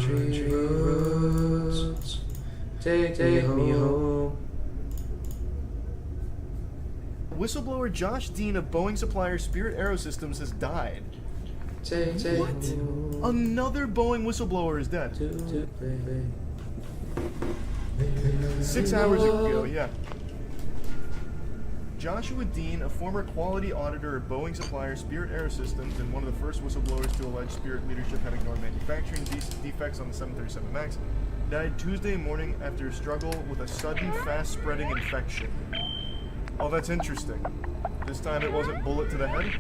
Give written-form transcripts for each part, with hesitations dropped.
country roads, take me home. Whistleblower Josh Dean of Boeing supplier Spirit Aerosystems has died. What? Another Boeing whistleblower is dead. 6 hours ago, yeah. Joshua Dean, a former quality auditor at Boeing supplier Spirit Aerosystems and one of the first whistleblowers to allege Spirit leadership had ignored manufacturing defects on the 737 MAX, died Tuesday morning after a struggle with a sudden, fast-spreading infection. Oh, that's interesting. This time it wasn't bullet to the head.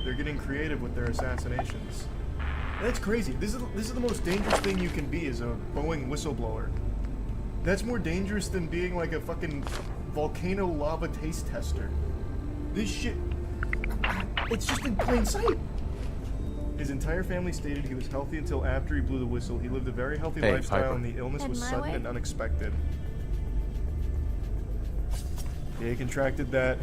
They're getting creative with their assassinations. That's crazy. This is the most dangerous thing you can be, as a Boeing whistleblower. That's more dangerous than being like a fucking volcano lava taste tester. This shit, it's just in plain sight. His entire family stated he was healthy until after he blew the whistle. He lived a very healthy lifestyle and the illness was sudden and unexpected. Yeah, he contracted that.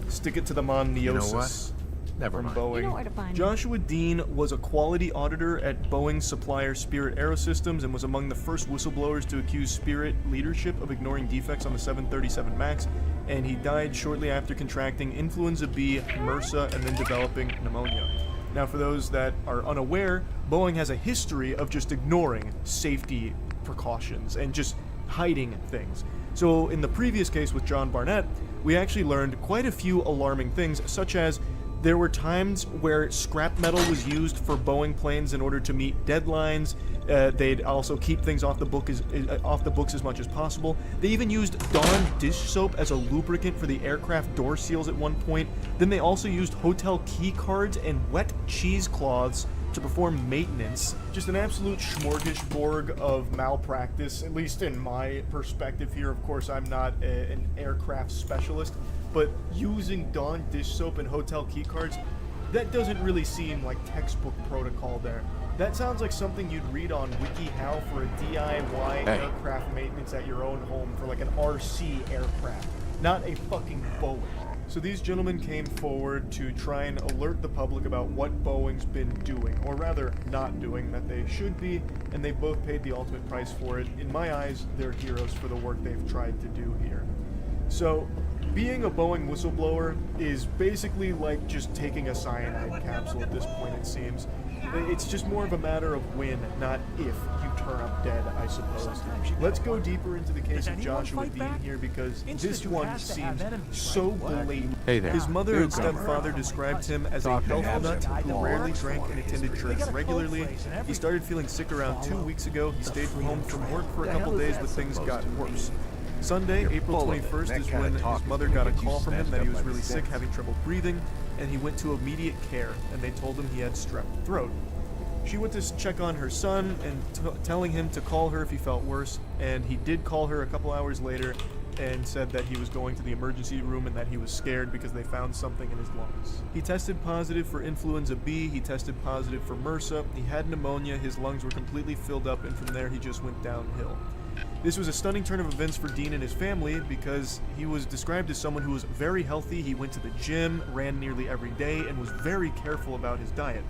Stick it to the monneosis. You know what? Never mind. Boeing. You know where to find me. Joshua Dean was a quality auditor at Boeing supplier Spirit Aerosystems and was among the first whistleblowers to accuse Spirit leadership of ignoring defects on the 737 MAX, and he died shortly after contracting influenza B, MRSA, and then developing pneumonia. Now, for those that are unaware, Boeing has a history of just ignoring safety precautions and just hiding things. So in the previous case with John Barnett, we actually learned quite a few alarming things, such as there were times where scrap metal was used for Boeing planes in order to meet deadlines. They'd also keep things off the books as much as possible. They even used Dawn dish soap as a lubricant for the aircraft door seals at one point. Then they also used hotel key cards and wet cheesecloths to perform maintenance. Just an absolute smorgasbord of malpractice, at least in my perspective here. Of course, I'm not an aircraft specialist, but using Dawn dish soap and hotel key cards, that doesn't really seem like textbook protocol there. That sounds like something you'd read on WikiHow for a DIY aircraft maintenance at your own home for like an RC aircraft, not a fucking Boeing. So these gentlemen came forward to try and alert the public about what Boeing's been doing, or rather not doing, that they should be, and they both paid the ultimate price for it. In my eyes, they're heroes for the work they've tried to do here. So, being a Boeing whistleblower is basically like just taking a cyanide capsule at this point, it seems. It's just more of a matter of when, not if, you turn up dead, I suppose. Let's go deeper into the case of Joshua Dean here, because this one seems so blatant. Hey there. His mother and stepfather described him as a health nut who rarely drank and attended church regularly. He started feeling sick around 2 weeks ago. He stayed home from work for a couple days, but things got worse. Sunday, April 21st, is when his mother got a call from him that he was really sick, having trouble breathing, and he went to immediate care, and they told him he had strep throat. She went to check on her son and telling him to call her if he felt worse, and he did call her a couple hours later and said that he was going to the emergency room and that he was scared because they found something in his lungs. He tested positive for influenza B, he tested positive for MRSA, he had pneumonia, his lungs were completely filled up, and from there he just went downhill. This was a stunning turn of events for Dean and his family because he was described as someone who was very healthy. He went to the gym, ran nearly every day, and was very careful about his diet.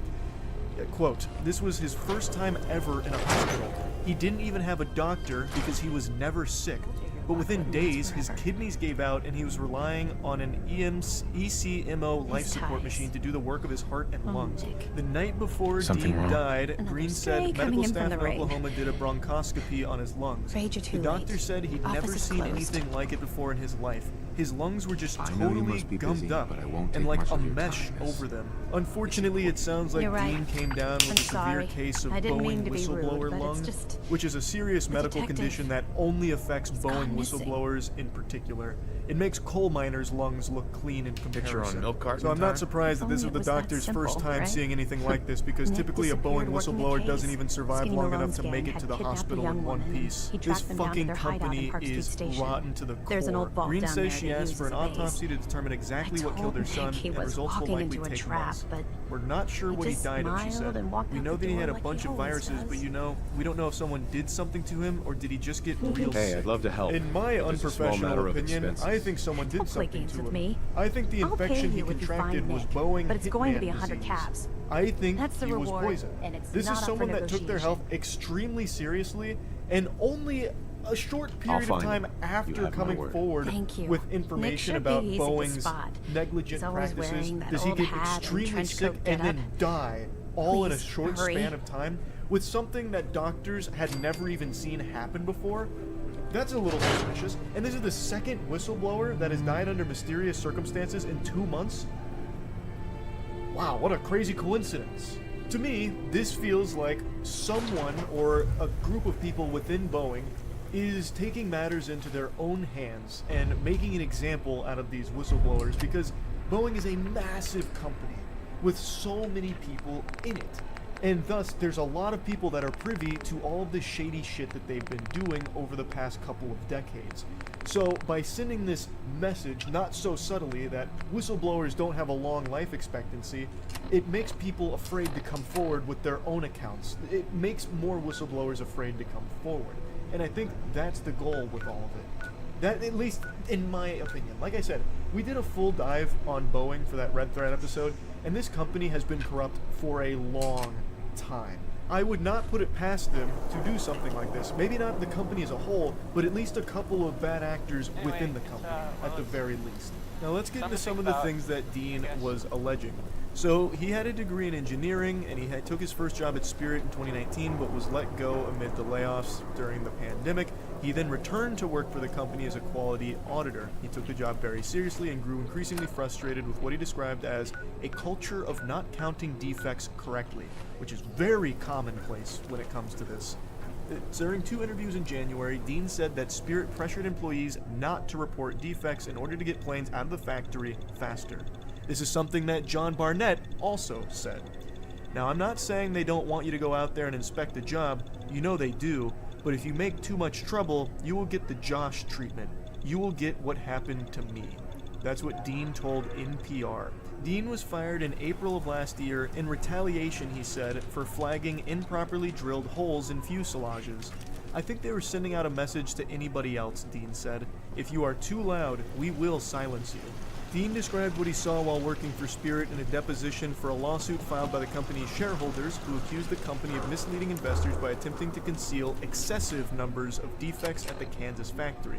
Quote, "This was his first time ever in a hospital. He didn't even have a doctor because he was never sick. But within days, his kidneys gave out and he was relying on an ECMO life support machine to do the work of his heart and lungs. The night before Dean died, Green said medical staff in Oklahoma did a bronchoscopy on his lungs. The doctor said he'd never seen anything like it before in his life. His lungs were just totally gummed up and like a mesh over them. Unfortunately, it sounds like Dean came down with a severe case of Boeing whistleblower lung, which is a serious medical condition that only affects Boeing whistleblowers in particular. It makes coal miners' lungs look clean in comparison. So I'm not surprised that this was the doctor's first time seeing anything like this, because typically a Boeing whistleblower doesn't even survive long enough to make it to the hospital in one piece. This fucking company is rotten to the core. Green says she asked for an autopsy to determine exactly what killed her son, and results will likely take months. We're not sure what he died of, she said. We know that he had a bunch of viruses, but you know, we don't know if someone did something to him, or did he just get real sick. Hey, I'd love to help. In my unprofessional opinion, I think someone did something to him. I think the infection he contracted was Boeing but it's going to be Hitman 100 disease. caps. I think That's the he was reward, poisoned. and it's This not is up for someone that took their health negotiation. extremely seriously, and only a short period of find time him. You after have my coming word. forward Thank you. with Nick information should about be easy to Boeing's spot. negligent He's always practices, wearing that does he old get hat and extremely trench sick coat and then getup? die all in a Please, short hurry. span of time with something that doctors had never even seen happen before? That's a little suspicious. And this is the second whistleblower that has died under mysterious circumstances in 2 months? Wow, what a crazy coincidence. To me, this feels like someone or a group of people within Boeing is taking matters into their own hands and making an example out of these whistleblowers, because Boeing is a massive company with so many people in it. And thus, there's a lot of people that are privy to all of the shady shit that they've been doing over the past couple of decades. So, by sending this message, not so subtly, that whistleblowers don't have a long life expectancy, it makes people afraid to come forward with their own accounts. It makes more whistleblowers afraid to come forward. And I think that's the goal with all of it. That, at least in my opinion. Like I said, we did a full dive on Boeing for that Red Thread episode, and this company has been corrupt for a long time. I would not put it past them to do something like this. Maybe not the company as a whole, but at least a couple of bad actors within the company, at the very least. Now let's get into some of the things that Dean was alleging. So he had a degree in engineering, and he took his first job at Spirit in 2019, but was let go amid the layoffs during the pandemic. He then returned to work for the company as a quality auditor. He took the job very seriously and grew increasingly frustrated with what he described as a culture of not counting defects correctly, which is very commonplace when it comes to this. During 2 interviews in January, Dean said that Spirit pressured employees not to report defects in order to get planes out of the factory faster. This is something that John Barnett also said. Now, I'm not saying they don't want you to go out there and inspect the job. You know they do. But if you make too much trouble, you will get the Josh treatment. You will get what happened to me. That's what Dean told NPR. Dean was fired in April of last year in retaliation, he said, for flagging improperly drilled holes in fuselages. I think they were sending out a message to anybody else, Dean said. If you are too loud, we will silence you. Dean described what he saw while working for Spirit in a deposition for a lawsuit filed by the company's shareholders, who accused the company of misleading investors by attempting to conceal excessive numbers of defects at the Kansas factory.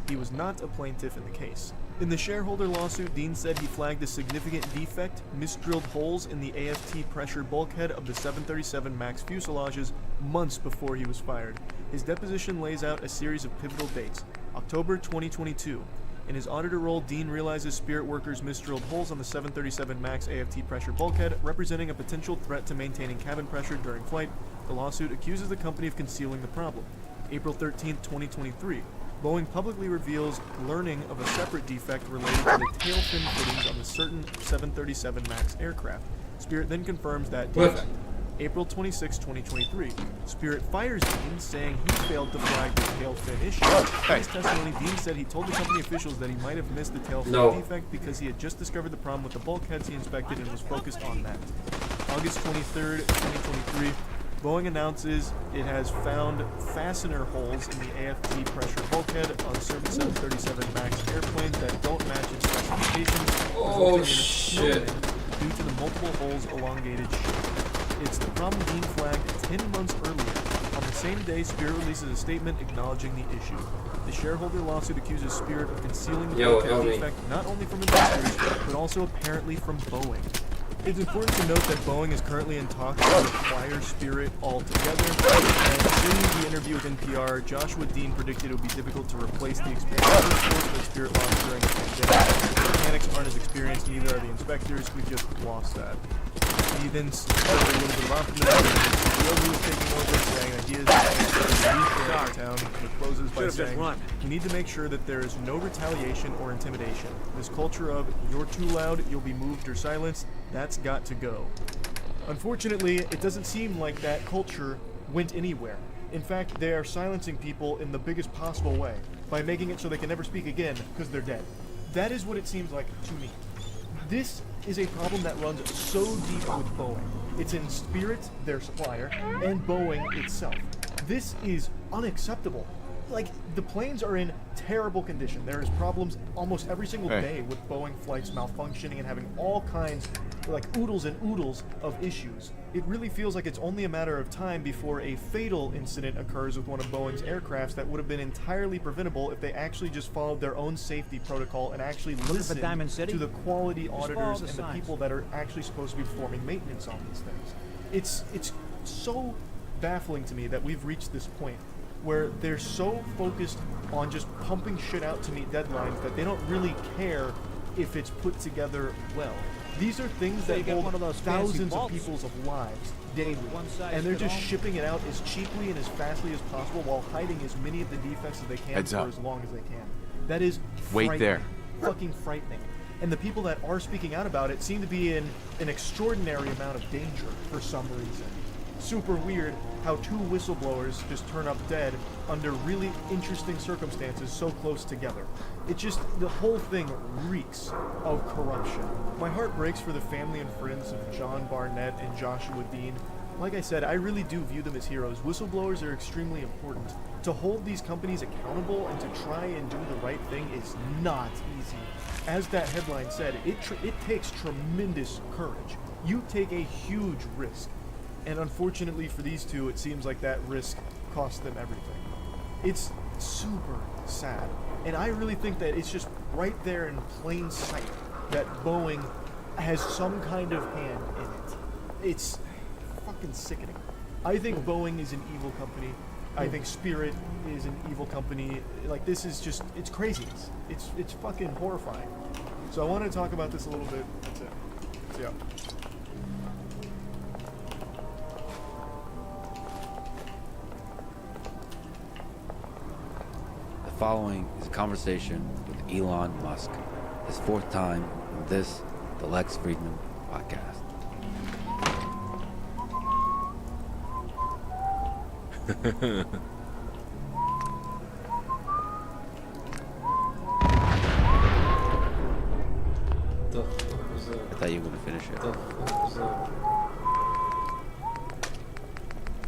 He was not a plaintiff in the case. In the shareholder lawsuit, Dean said he flagged a significant defect, misdrilled holes in the AFT pressure bulkhead of the 737 MAX fuselages, months before he was fired. His deposition lays out a series of pivotal dates. October 2022. In his auditor role, Dean realizes Spirit workers misdrilled holes on the 737 MAX AFT pressure bulkhead, representing a potential threat to maintaining cabin pressure during flight. The lawsuit accuses the company of concealing the problem. April 13, 2023. Boeing publicly reveals learning of a separate defect related to the tail fin fittings on the certain 737 MAX aircraft. Spirit then confirms that defect. April 26, 2023. Spirit fires Dean, saying he failed to flag the tail fin issue. In his testimony, Dean said he told the company officials that he might have missed the tail fin defect because he had just discovered the problem with the bulkheads he inspected and was focused on that. August 23, 2023. Boeing announces it has found fastener holes in the AFT pressure bulkhead on certain 737 MAX airplanes that don't match its specifications, resulting in a snowman due to the multiple holes elongated shape. It's the problem Dean flagged 10 months earlier. On the same day, Spirit releases a statement acknowledging the issue. The shareholder lawsuit accuses Spirit of concealing the bulkhead defect not only from investors, but also apparently from Boeing. It's important to note that Boeing is currently in talks to acquire Spirit altogether, and in the interview with NPR, Joshua Dean predicted it would be difficult to replace the experienced workforce that Spirit lost during the pandemic. The mechanics aren't as experienced, neither are the inspectors. We just lost that. He then showed a little bit of optimism. The CEO who was taking over, saying that he is the town. He closes by saying, "We need to make sure that there is no retaliation or intimidation. This culture of you're too loud, you'll be moved or silenced, that's got to go." Unfortunately, it doesn't seem like that culture went anywhere. In fact, they are silencing people in the biggest possible way by making it so they can never speak again because they're dead. That is what it seems like to me. This is a problem that runs so deep with Boeing. It's in Spirit, their supplier, and Boeing itself. This is unacceptable. like, the planes are in terrible condition. There is problems almost every single day with Boeing flights malfunctioning and having all kinds, like, oodles and oodles of issues. It really feels like it's only a matter of time before a fatal incident occurs with one of Boeing's aircrafts that would have been entirely preventable if they actually just followed their own safety protocol and actually listened to the quality auditors and the people that are actually supposed to be performing maintenance on these things. It's so baffling to me that we've reached this point where they're so focused on just pumping shit out to meet deadlines that they don't really care if it's put together well. These are things that hold thousands of people's lives daily, and they're just shipping it out as cheaply and as fastly as possible while hiding as many of the defects as they can for as long as they can. That is fucking frightening. And the people that are speaking out about it seem to be in an extraordinary amount of danger for some reason. Super weird how two whistleblowers just turn up dead under really interesting circumstances so close together. It just, the whole thing reeks of corruption. My heart breaks for the family and friends of John Barnett and Joshua Dean. Like I said, I really do view them as heroes. Whistleblowers are extremely important. To hold these companies accountable and to try and do the right thing is not easy. As that headline said, it takes tremendous courage. You take a huge risk. And unfortunately for these two, it seems like that risk cost them everything. It's super sad. And I really think that it's just right there in plain sight that Boeing has some kind of hand in it. It's fucking sickening. I think Boeing is an evil company. I think Spirit is an evil company. Like, this is just, it's craziness. It's fucking horrifying. So I want to talk about this a little bit. That's it. So yeah. The following is a conversation with Elon Musk, his fourth time in this, the Lex Friedman podcast. The fuck was that? I thought you were going to finish it. The fuck was that?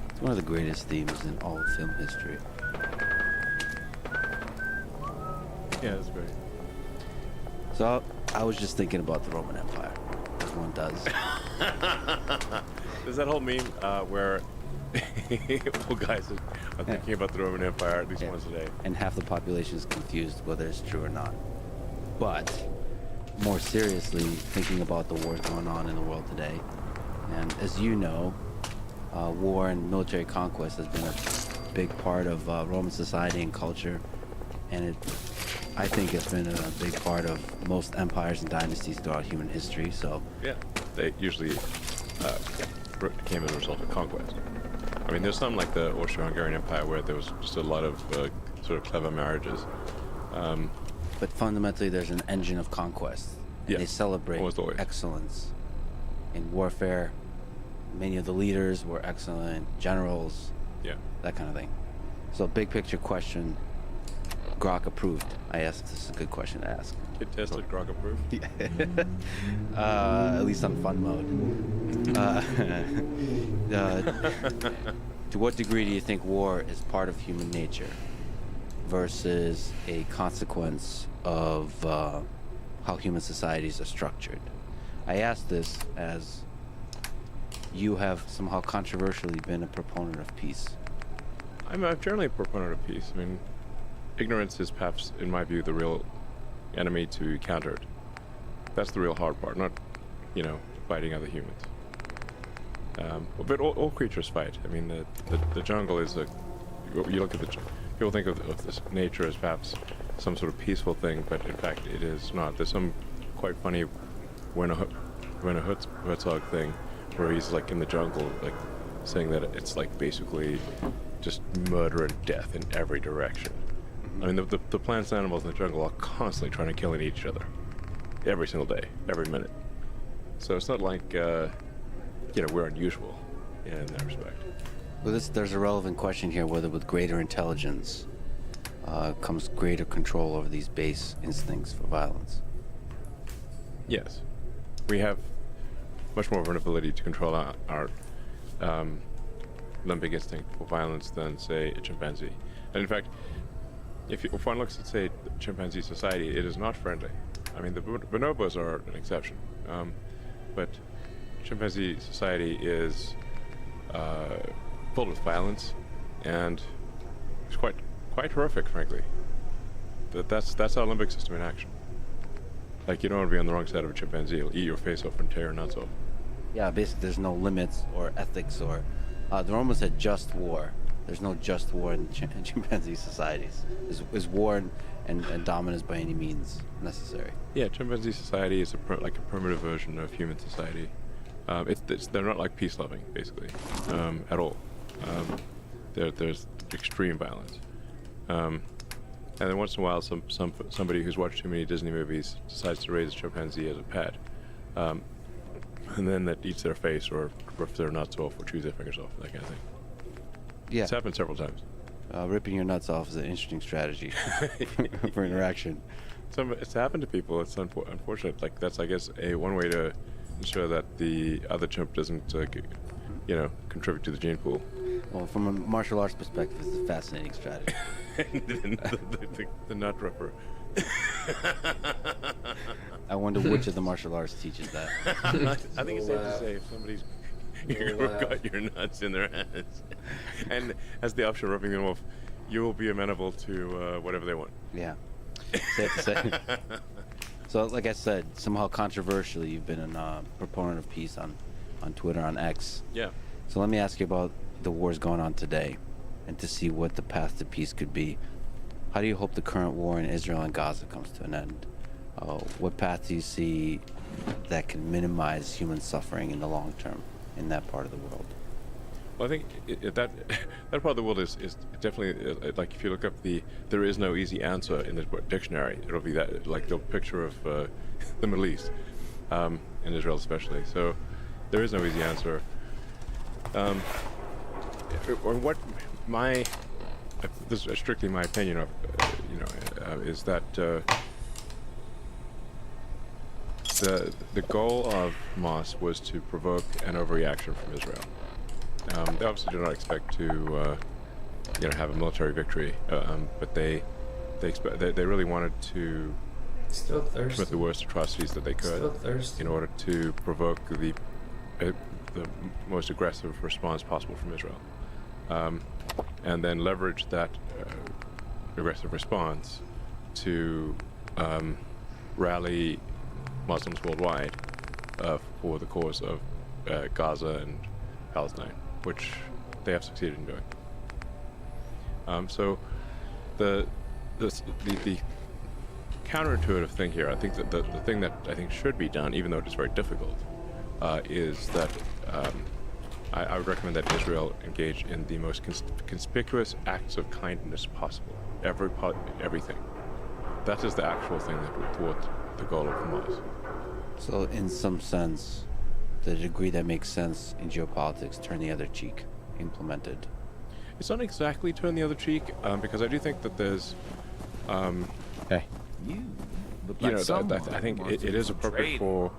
It's one of the greatest themes in all of film history. Yeah, that's great. So I was just thinking about the Roman Empire, as one does. There's that whole meme where old guys are thinking about the Roman Empire at least once a day. And half the population is confused whether it's true or not. But more seriously, thinking about the wars going on in the world today. And as you know, war and military conquest has been a big part of Roman society and culture. And I think it's been a big part of most empires and dynasties throughout human history. So Yeah, they usually came as a result of conquest. I mean, there's some like the Austro-Hungarian Empire where there was just a lot of sort of clever marriages. but fundamentally, there's an engine of conquest. And they celebrate almost always. excellence in warfare. Many of the leaders were excellent generals, Yeah. that kind of thing. So, big picture question, Grok approved. I asked, this is a good question to ask. Kid tested, Grok approved. At least on fun mode. To what degree do you think war is part of human nature versus a consequence of how human societies are structured? I ask this as you have somehow controversially been a proponent of peace. I'm generally a proponent of peace. I mean, ignorance is perhaps, in my view, the real enemy to be countered. That's the real hard part, not, fighting other humans. But all creatures fight. I mean, the jungle is you look at people think of this nature as perhaps some sort of peaceful thing, but in fact it is not. There's some quite funny Werner Herzog thing where he's like in the jungle, like saying that it's like basically just murder and death in every direction. I mean, the plants and animals in the jungle are constantly trying to kill each other every single day, every minute. So it's not like we're unusual in that respect. Well, there's a relevant question here, whether with greater intelligence comes greater control over these base instincts for violence. Yes, we have much more of an ability to control our limbic instinct for violence than, say, a chimpanzee. And in fact, if one looks at, say, chimpanzee society, it is not friendly. I mean, the bonobos are an exception, but chimpanzee society is filled with violence, and it's quite horrific, frankly. That's our limbic system in action. Like, you don't want to be on the wrong side of a chimpanzee. It'll eat your face off and tear your nuts off. Yeah, basically there's no limits or ethics or the Romans said just war. There's no just war in chimpanzee societies. Is war and dominance by any means necessary? Yeah, chimpanzee society is like a primitive version of human society. They're not like peace-loving, basically, at all. There's extreme violence. And then once in a while, somebody who's watched too many Disney movies decides to raise a chimpanzee as a pet, and then that eats their face or rips their nuts off or chews their fingers off, that kind of thing. Yeah. It's happened several times. Ripping your nuts off is an interesting strategy for interaction. It's happened to people. It's unfortunate. Like, that's, I guess, one way to ensure that the other chimp doesn't, contribute to the gene pool. Well, from a martial arts perspective, it's a fascinating strategy. the nut ripper. I wonder which of the martial arts teaches that. I think it's safe to say if somebody's got your nuts in their hands and has the option of ripping them off, you will be amenable to whatever they want. Yeah, safe to say. So, like I said, somehow controversially, you've been a proponent of peace on Twitter, on X. Yeah. So let me ask you about the wars going on today, and to see what the path to peace could be. How do you hope the current war in Israel and Gaza comes to an end? What path do you see that can minimize human suffering in the long term in that part of the world? Well, I think that part of the world is definitely like, if you look up there is no easy answer in the dictionary. It'll be that, like, the picture of the Middle East, in Israel especially. So there is no easy answer. This is strictly my opinion of, is that the goal of Hamas was to provoke an overreaction from Israel. They obviously do not expect to, have a military victory, but they really wanted to Still thirsty. commit the worst atrocities that they could in order to provoke the most aggressive response possible from Israel, and then leverage that aggressive response to rally Muslims worldwide for the cause of Gaza and Palestine, which they have succeeded in doing. So the counterintuitive thing here, I think that the thing that I think should be done, even though it is very difficult, is that I would recommend that Israel engage in the most conspicuous acts of kindness possible. Everything. That is the actual thing that would thwart the goal of Hamas. So, in some sense, the degree that makes sense in geopolitics, turn the other cheek, implemented. It's not exactly turn the other cheek, because I do think that there's, Hey. I think it is appropriate for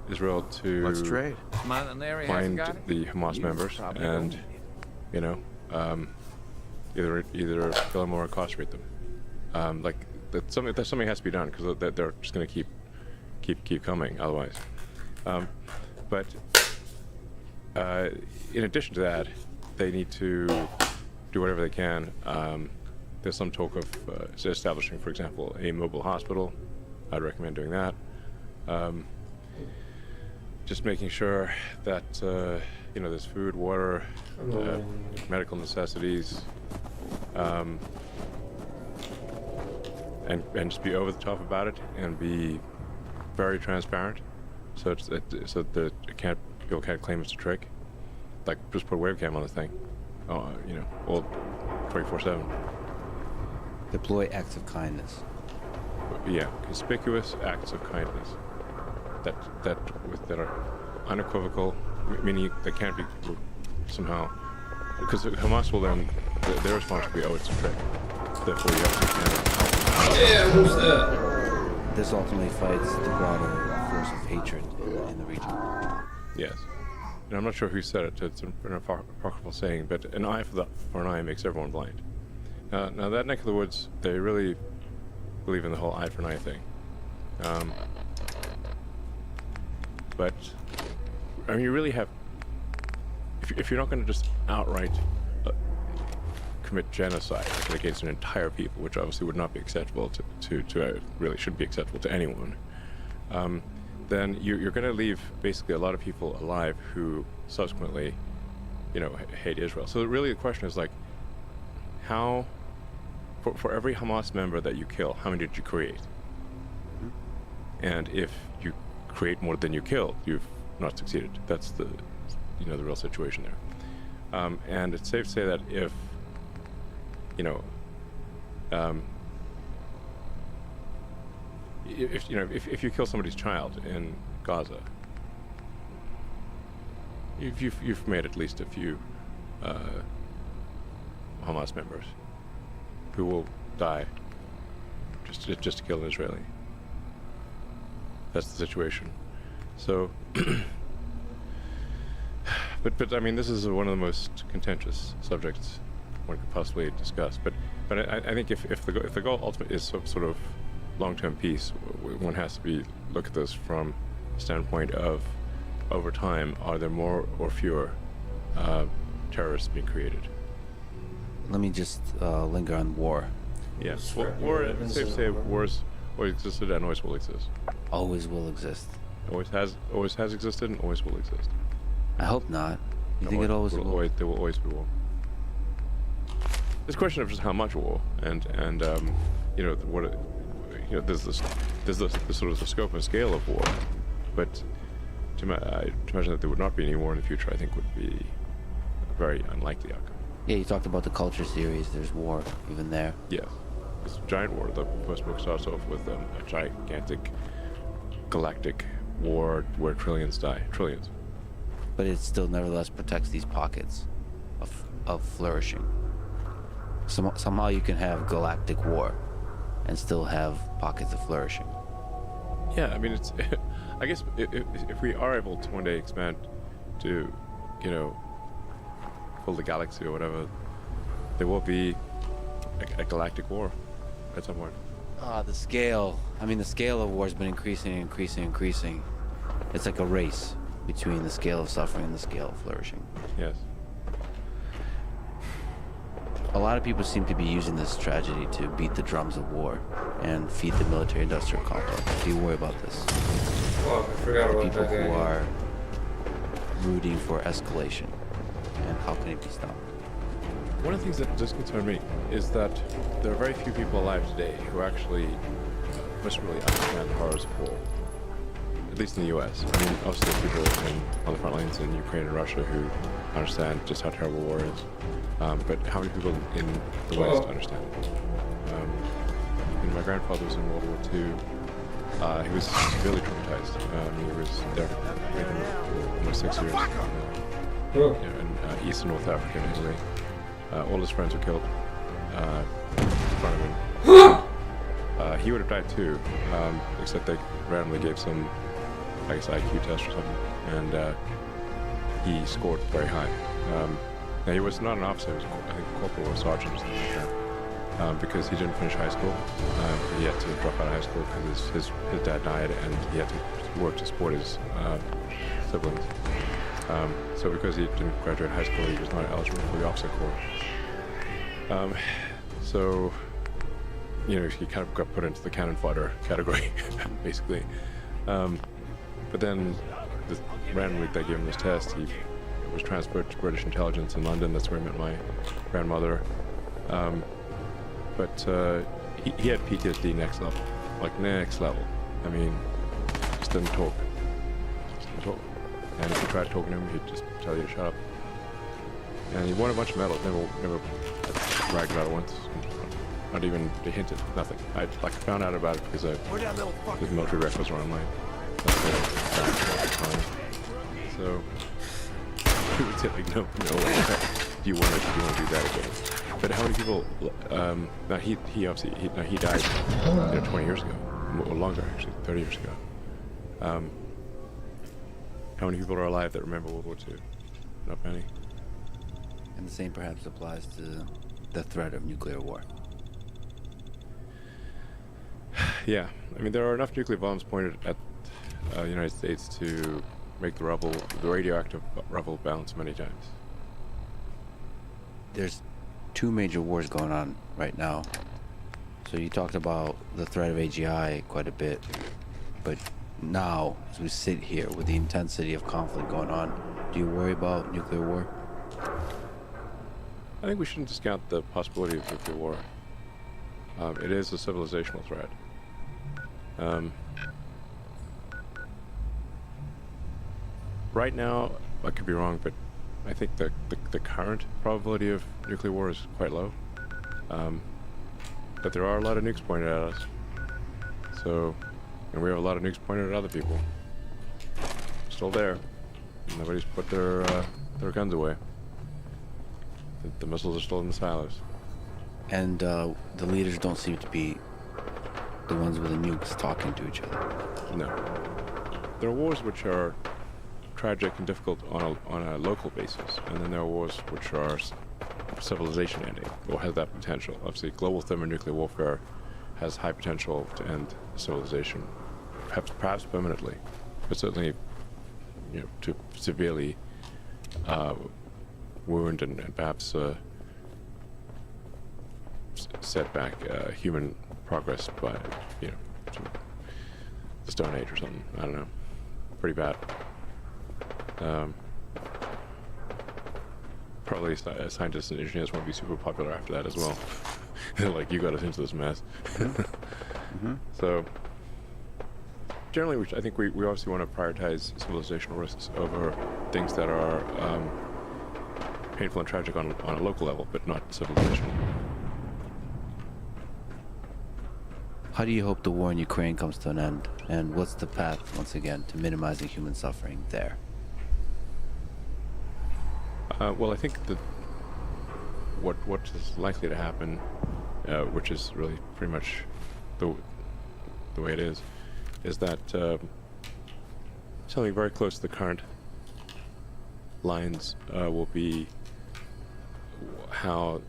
Israel to Let's trade. find the Hamas members and, either kill them or incarcerate them. That something has to be done, because they're just going to keep coming otherwise. But in addition to that, they need to do whatever they can. There's some talk of establishing, for example, a mobile hospital. I'd recommend doing that. Just making sure that there's food, water, medical necessities, and just be over the top about it and be very transparent, so that people can't claim it's a trick. Like, just put a webcam on the thing, all 24/7. Deploy acts of kindness. Yeah, conspicuous acts of kindness that are unequivocal, meaning they can't be somehow, because Hamas will then, their response will be, oh, it's a trick. Therefore, you have to Yeah, who's that? This ultimately fights the broader force of hatred in the region. Yes. And I'm not sure who said it. It's an apocryphal saying, but an eye for an eye makes everyone blind. Now that neck of the woods, they really believe in the whole eye for an eye thing. But I mean, you really have. If you're not going to just outright commit genocide against an entire people, which obviously would not be acceptable to really shouldn't be acceptable to anyone, then you're going to leave basically a lot of people alive who subsequently, hate Israel. So really the question is like, how, for every Hamas member that you kill, how many did you create? And if you create more than you kill, you've not succeeded. That's the real situation there. And it's safe to say that if you kill somebody's child in Gaza, you've made at least a few Hamas members who will die just to kill an Israeli. That's the situation. So, but I mean, this is one of the most contentious subjects one could possibly discuss. But I think if the goal ultimately is sort of long-term peace, one has to look at this from the standpoint of, over time, are there more or fewer terrorists being created? Let me just linger on war. Yes, war. It's safe to say wars always existed and always will exist. Always will exist. Always has existed and always will exist. I hope not. You think it always will? There will always be war. It's a question of just how much war, and there's the sort of the scope and scale of war, but to imagine that there would not be any war in the future, I think would be a very unlikely outcome. Yeah, you talked about the culture series. There's war even there. Yeah, it's a giant war. The first book starts off with a gigantic galactic war where trillions die. Trillions. But it still nevertheless protects these pockets of flourishing. Somehow you can have galactic war and still have pockets of flourishing. Yeah, I mean, it's. I guess if we are able to one day expand to, fill the galaxy or whatever, there will be a galactic war at some point. The scale. I mean, the scale of war has been increasing. It's like a race between the scale of suffering and the scale of flourishing. Yes. A lot of people seem to be using this tragedy to beat the drums of war and feed the military-industrial complex. Do you worry about this? Oh, I forgot about People that guy. who are rooting for escalation, and how can it be stopped? One of the things that does concern me is that there are very few people alive today who actually must really understand the horrors of war. At least in the U.S. I mean, obviously there are people on the front lines in Ukraine and Russia who understand just how terrible war is. But how many people in the West understand it? My grandfather was in World War II. He was severely traumatized. He was there for almost 6 years in East and North Africa and Italy. All his friends were killed in front of him. He would have died too, except they randomly gave some, I guess, IQ test or something, and he scored very high. Now, he was not an officer, he was, I think, a corporal or sergeant or something like that, because he didn't finish high school. He had to drop out of high school because his dad died, and he had to work to support his siblings. So because he didn't graduate high school, he was not eligible for the officer corps. So, he kind of got put into the cannon fodder category, basically. But then, randomly, they gave him this test. He was transferred to British intelligence in London. That's where he met my grandmother. But he had PTSD next level, like next level. I mean, just didn't talk. And if you tried talking to him, he'd just tell you to shut up. And he won a bunch of medals. Never bragged about it once. Not even hinted. Nothing. I found out about it because his military records were online. So. He would say like, no, do you want to do that again? But how many people? Now he obviously he died 20 years ago, or longer actually, 30 years ago. How many people are alive that remember World War II? Not many. And the same perhaps applies to the threat of nuclear war. Yeah, I mean, there are enough nuclear bombs pointed at the United States to make the radioactive rubble bounce many times. There's two major wars going on right now. So you talked about the threat of AGI quite a bit, but now, as we sit here with the intensity of conflict going on, do you worry about nuclear war? I think we shouldn't discount the possibility of nuclear war. It is a civilizational threat. Right now, I could be wrong, but I think the current probability of nuclear war is quite low. But there are a lot of nukes pointed at us. So, and we have a lot of nukes pointed at other people. Still there. Nobody's put their guns away. The missiles are still in the silos. And the leaders don't seem to be the ones with the nukes talking to each other. No. There are wars which are tragic and difficult on a local basis, and then there are wars which are civilization ending, or have that potential. Obviously, global thermonuclear warfare has high potential to end civilization, perhaps permanently, but certainly, to severely wound and perhaps set back human progress by, the Stone Age or something. I don't know. Pretty bad. Probably scientists and engineers won't be super popular after that as well. They're like, you got us into this mess. So, generally, I think we obviously want to prioritize civilizational risks over things that are painful and tragic on a local level, but not civilizational. How do you hope the war in Ukraine comes to an end? And what's the path, once again, to minimizing human suffering there? Well, I think that what is likely to happen, which is really pretty much the way it is that something very close to the current lines will be how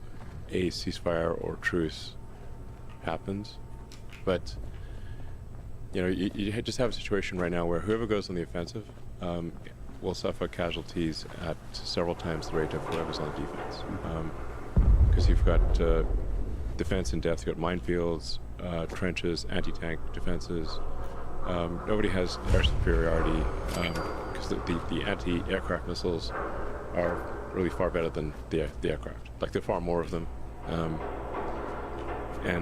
a ceasefire or truce happens. But you just have a situation right now where whoever goes on the offensive will suffer casualties at several times the rate of whoever's on the defense. Because you've got defense in depth, you've got minefields, trenches, anti-tank defenses. Nobody has air superiority because the anti-aircraft missiles are really far better than the aircraft. Like, there are far more of them.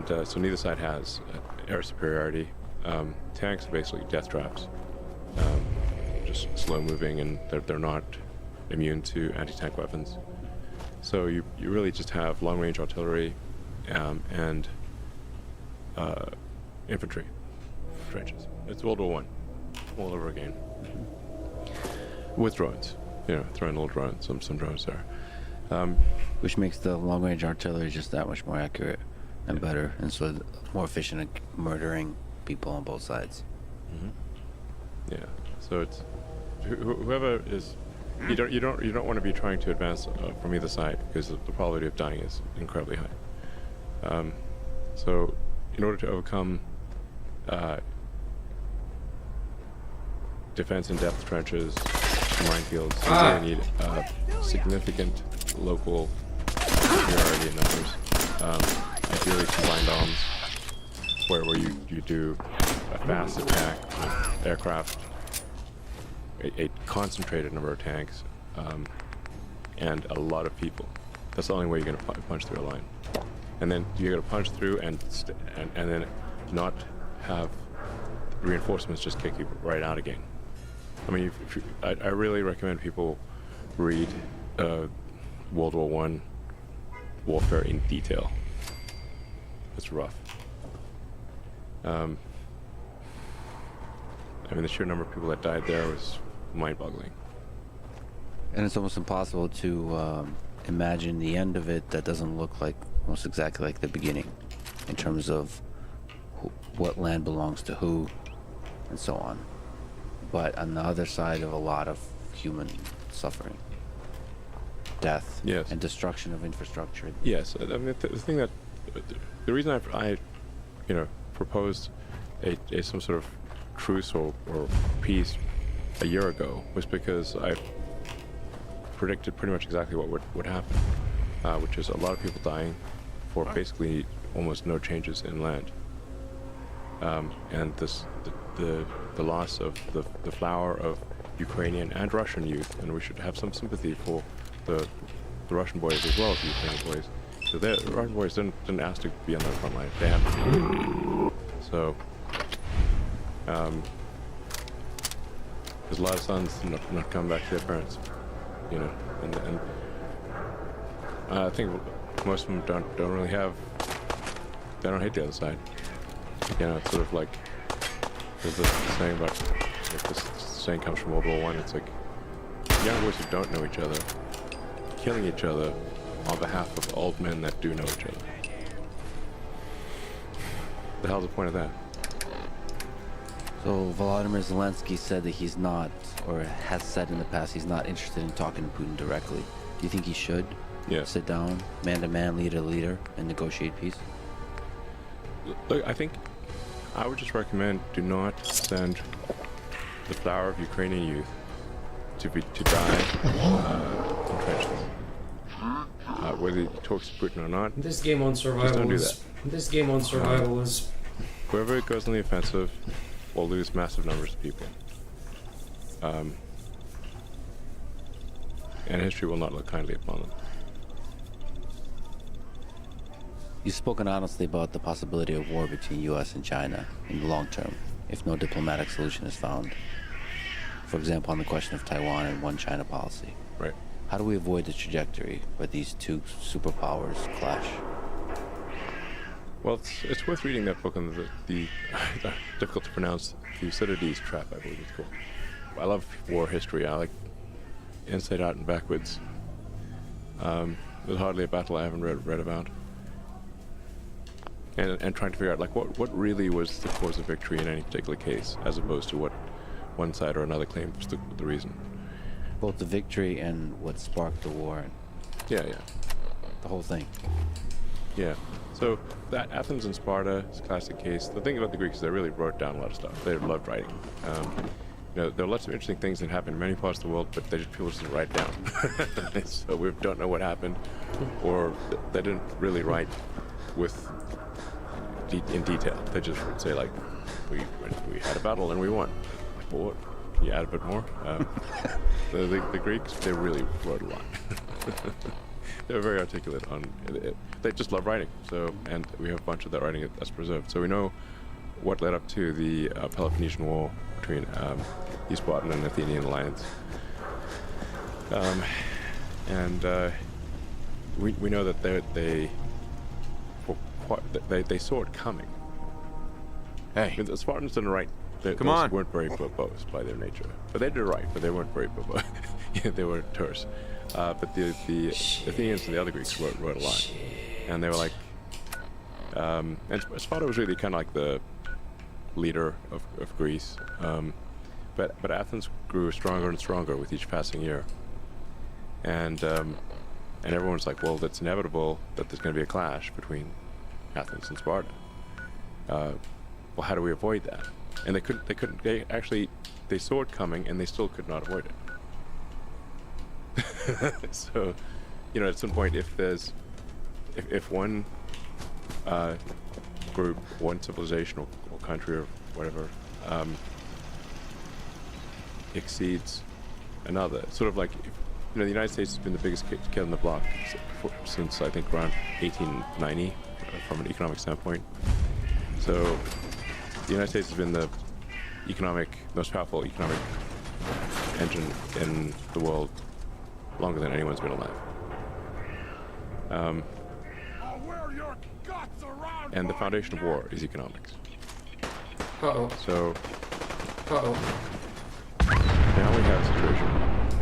So neither side has air superiority. Tanks are basically death traps. Just slow moving, and they're not immune to anti-tank weapons. So you really just have long-range artillery and infantry trenches. It's World War I all over again. With drones, throwing little drones, some drones there. Which makes the long-range artillery just that much more accurate and better, and so more efficient at murdering people on both sides. Yeah. So it's whoever is. You don't want to be trying to advance from either side, because the probability of dying is incredibly high. So in order to overcome defense in depth trenches, minefields, you really need significant local superiority in numbers. Ideally combined bombs, where you do a fast attack with aircraft, a concentrated number of tanks, and a lot of people. That's the only way you're going to punch through a line. And then you're going to punch through and then not have reinforcements just kick you right out again. I mean, I really recommend people read World War I warfare in detail. It's rough. I mean, the sheer number of people that died there was mind-boggling. And it's almost impossible to imagine the end of it that doesn't look like almost exactly like the beginning, in terms of what land belongs to who, and so on. But on the other side of a lot of human suffering. death Yes. and destruction of infrastructure. Yes, I mean the thing that the reason I proposed some sort of truce or peace a year ago was because I predicted pretty much exactly what would happen, which is a lot of people dying for basically almost no changes in land, and the loss of the flower of Ukrainian and Russian youth, and we should have some sympathy for the Russian boys as well as the Ukrainian boys. So the Russian boys didn't ask to be on the front line; they have to be. So there's a lot of sons not come back to their parents, and I think most of them don't really have. They don't hate the other side. It's sort of like there's this saying about this saying comes from World War I. It's like young boys who don't know each other killing each other on behalf of old men that do know each other. The hell's the point of that? So Volodymyr Zelensky said that he's not, or has said in the past, he's not interested in talking to Putin directly. Do you think he should sit down, man-to-man, leader-to-leader, and negotiate peace? Look, I think I would just recommend do not send the flower of Ukrainian youth to die in trenches. Whether he talks to Putin or not. This game on survival don't do is. This game on survival is. Whoever goes on the offensive will lose massive numbers of people. And history will not look kindly upon them. You've spoken honestly about the possibility of war between U.S. and China in the long term, if no diplomatic solution is found. For example, on the question of Taiwan and one China policy. Right. How do we avoid the trajectory where these two superpowers clash? Well, it's worth reading that book on the difficult to pronounce Thucydides trap, I believe it's called. I love war history. I like inside out and backwards. There's hardly a battle I haven't read about. And trying to figure out like what really was the cause of victory in any particular case, as opposed to what one side or another claimed was the reason. Both the victory and what sparked the war. Yeah. The whole thing. Yeah. So that Athens and Sparta is a classic case. The thing about the Greeks is they really wrote down a lot of stuff. They loved writing. There are lots of interesting things that happened in many parts of the world, but people just didn't write it down. So we don't know what happened, or they didn't really write in detail. They just would say like, we had a battle and we won. Like, well, what? Can you add a bit more? The Greeks, they really wrote a lot. They were very articulate on it. They just love writing. So, and we have a bunch of that writing that's preserved. So we know what led up to the Peloponnesian War between the Spartan and Athenian alliance. We know that they saw it coming. Hey, The Spartans didn't write. They weren't very verbose by their nature, but they did write. But they weren't very verbose. They were terse. But the Athenians and the other Greeks wrote a lot, and they were like. And Sparta was really kind of like the leader of Greece, but Athens grew stronger and stronger with each passing year, and everyone's like, well, that's inevitable that there's going to be a clash between Athens and Sparta. Well, how do we avoid that? And they saw it coming, and they still could not avoid it. So, at some point, if one group, one civilization or country or whatever exceeds another, sort of like, the United States has been the biggest kid on the block since I think around 1890 from an economic standpoint. So the United States has been the most powerful economic engine in the world longer than anyone's been alive. And the foundation of war is economics. So now we have a situation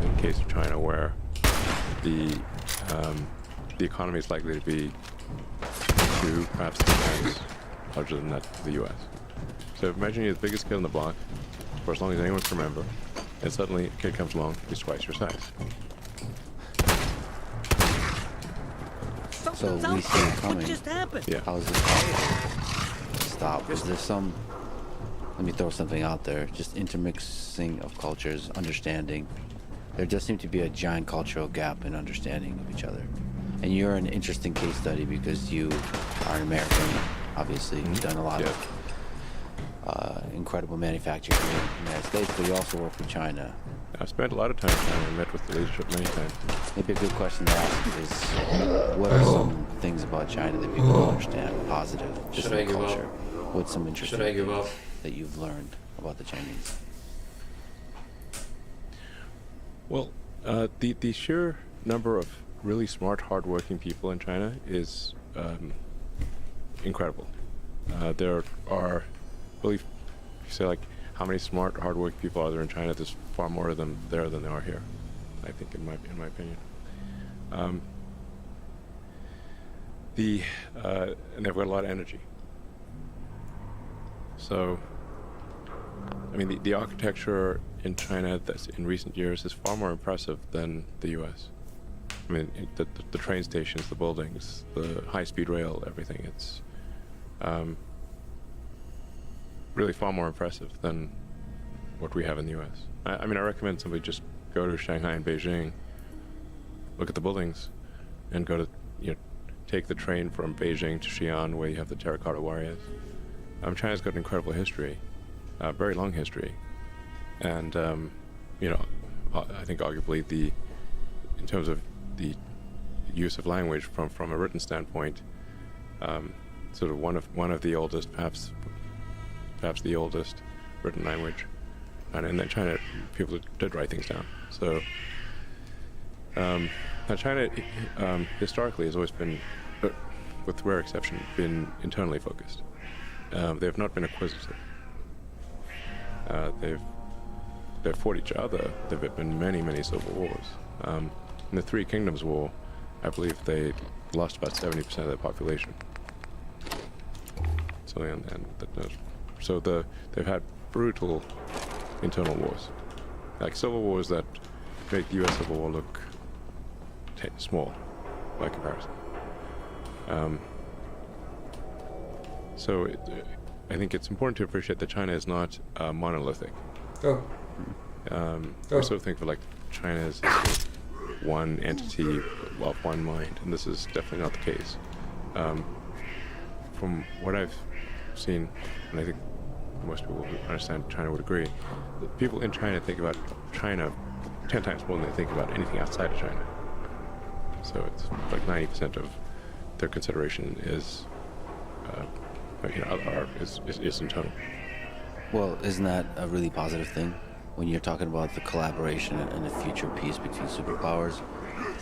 in the case of China where the economy is likely to be 2, perhaps 3 times larger than that of the U.S. So imagine you're the biggest kid on the block for as long as anyone can remember, and suddenly a kid comes along who's twice your size. So we see it coming. What just happened? Yeah. How is this possible? Stop. Is there some... Let me throw something out there. Just intermixing of cultures, understanding. There does seem to be a giant cultural gap in understanding of each other. And you're an interesting case study because you are an American, obviously. You've done a lot of incredible manufacturing here in the United States, but you also work for China. I've spent a lot of time in China and met with the leadership many times. Maybe a good question to ask is, what are some things about China that people don't understand, positive, just Should I in give culture? up? What's some interesting Should I give up? that you've learned about the Chinese? Well, the sheer number of really smart, hardworking people in China is incredible. There are really, if you say like, how many smart, hardworking people are there in China? There's far more of them there than there are here, I think, in my opinion. And they've got a lot of energy. So, I mean, the architecture in China that's in recent years is far more impressive than the U.S. I mean, the train stations, the buildings, the high-speed rail, everything. It's really far more impressive than what we have in the U.S. I mean, I recommend somebody just go to Shanghai and Beijing, look at the buildings, and go to, take the train from Beijing to Xi'an, where you have the terracotta warriors. China's got an incredible history, very long history, and I think arguably in terms of the use of language from a written standpoint, sort of one of the oldest, perhaps the oldest written language, and in China people did write things down. So now China historically has always been, with rare exception, been internally focused. They have not been acquisitive. They've fought each other. There have been many civil wars. In the Three Kingdoms War, I believe they lost about 70% of their population. So they've had brutal internal wars, like civil wars that make the U.S. Civil War look small by comparison. So I think it's important to appreciate that China is not monolithic. Oh. We sort of think of like China as one entity of one mind, and this is definitely not the case. From what I've seen, and I think most people who understand China would agree, that people in China think about China 10 times more than they think about anything outside of China. So it's like 90% of their consideration is internal. Well, isn't that a really positive thing when you're talking about the collaboration and the future peace between superpowers?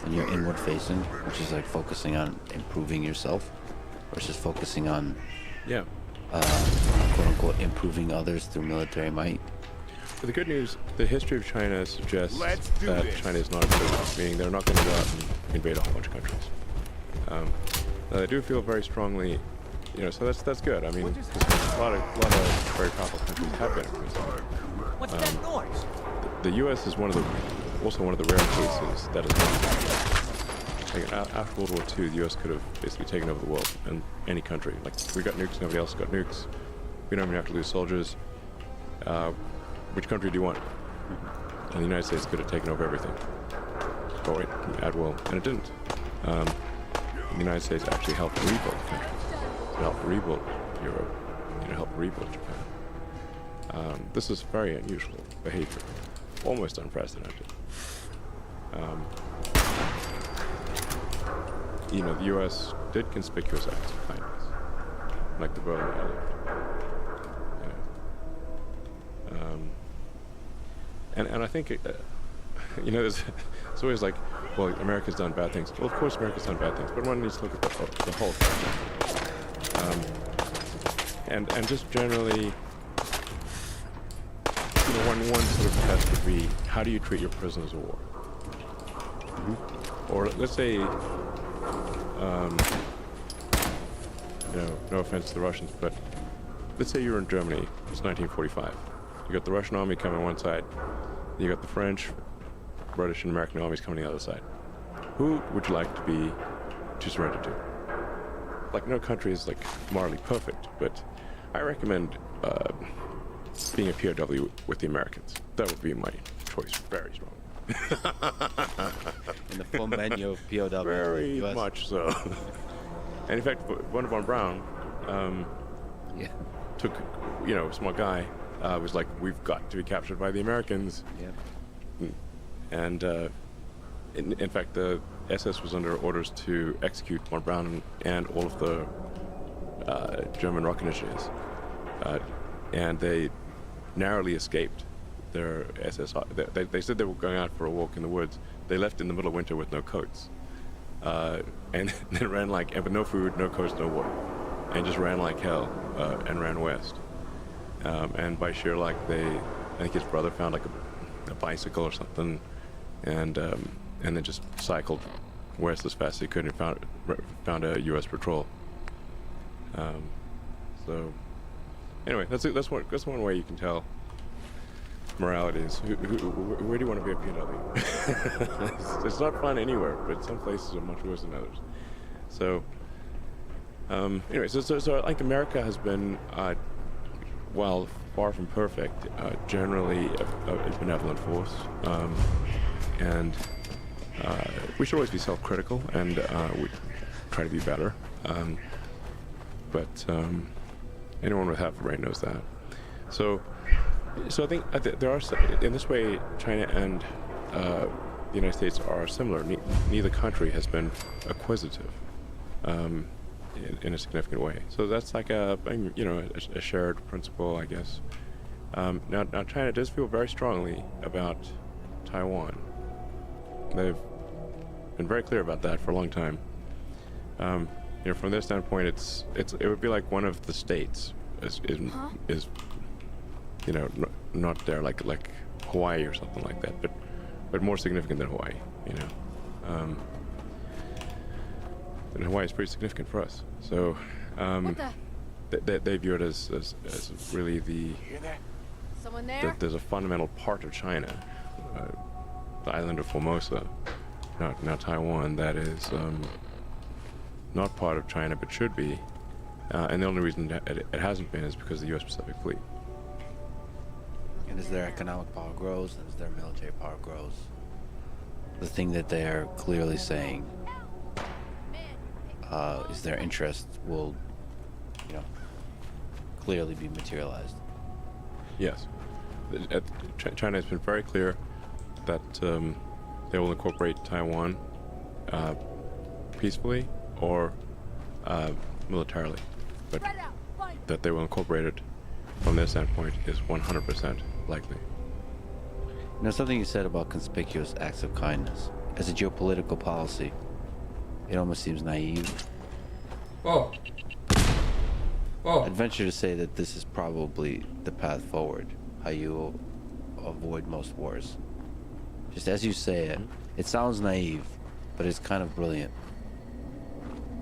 When you're inward facing, which is like focusing on improving yourself versus focusing on quote unquote improving others through military might. But the good news, the history of China suggests that China is not improving, meaning they're not going to go out and invade a whole bunch of countries. Now they do feel very strongly, so that's good. I mean, a lot of very powerful countries have been imprisoned. What's that noise? The U.S. is also one of the rare cases that is not. Like, after World War II, the U.S. could have basically taken over the world and any country. Like, we got nukes, nobody else got nukes. We don't even have to lose soldiers. Which country do you want? And the United States could have taken over everything. Oh wait, at will, and it didn't. The United States actually helped rebuild countries. It helped rebuild Europe. It helped rebuild Japan. This is very unusual behavior, almost unprecedented. The U.S. did conspicuous acts of kindness, like the Berlin Wall. And I think, it's always like, well, America's done bad things. Well, of course America's done bad things, but one needs to look at the whole thing. And just generally, one sort of test would be, how do you treat your prisoners of war? Or let's say, no offense to the Russians, but let's say you're in Germany, it's 1945. You got the Russian army coming on one side, you got the French, British, and American armies coming on the other side. Who would you like to surrender to? like no country is like morally perfect, but I recommend being a POW with the Americans. That would be my choice, very strong. In the full menu of POW. Very US. much so. And in fact, Wonder von Braun Yeah. took, you know, a small guy, was like, we've got to be captured by the Americans. Yeah. And in fact, the SS was under orders to execute von Braun and all of the German rocket initiatives. And they narrowly escaped their SS. They said they were going out for a walk in the woods. They left in the middle of winter with no coats. And they ran like, with no food, no coats, no water. And just ran like hell, and ran west. And by sheer luck, I think his brother found like a bicycle or something, and then just cycled west as fast as he could and found a U.S. patrol. So anyway, that's one way you can tell morality is where do you want to be a POW? It's not fun anywhere, but some places are much worse than others. So anyway, so like America has been, while far from perfect, generally a benevolent force, and we should always be self-critical, and we try to be better. But anyone with half a brain knows that. So I think there are, in this way, China and the United States are similar. Neither country has been acquisitive in a significant way. So that's like a shared principle, I guess. Now China does feel very strongly about Taiwan. They've been very clear about that for a long time. From their standpoint, it would be like one of the states is not there like Hawaii or something like that, but more significant than Hawaii, and Hawaii is pretty significant for us. So they view it as really Someone there? there's a fundamental part of China, the island of Formosa, now Taiwan, that is not part of China but should be, and the only reason it hasn't been is because of the U.S. Pacific Fleet. And as their economic power grows, and as their military power grows, the thing that they're clearly saying is their interest will, clearly be materialized. Yes. China has been very clear that they will incorporate Taiwan peacefully or militarily, but that they will incorporate it from their standpoint is 100% likely. Something you said about conspicuous acts of kindness. As a geopolitical policy, it almost seems naive. Whoa. I'd venture to say that this is probably the path forward, how you avoid most wars. Just as you say it, it sounds naive, but it's kind of brilliant.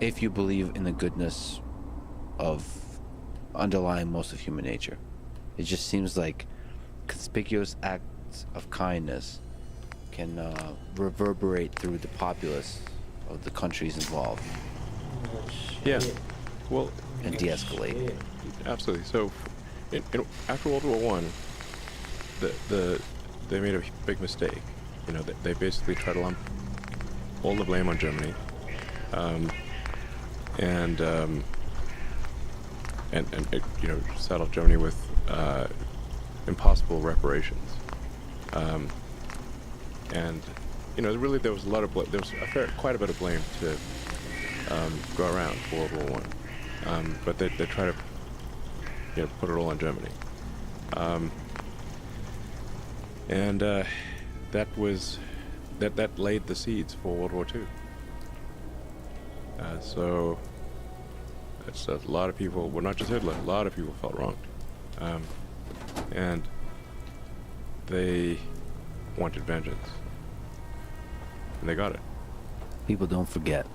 If you believe in the goodness of underlying most of human nature. It just seems like conspicuous acts of kindness can reverberate through the populace of the countries involved. Yeah. Well, and de-escalate. Absolutely. So, after World War I, they made a big mistake. They basically tried to lump all the blame on Germany, and saddle Germany with impossible reparations. Really there was a lot of there was quite a bit of blame to go around for World War I, but they try to put it all on Germany, and that laid the seeds for World War II. So it's a lot of people, well, not just Hitler, a lot of people felt wronged, and they wanted vengeance, and they got it. People don't forget.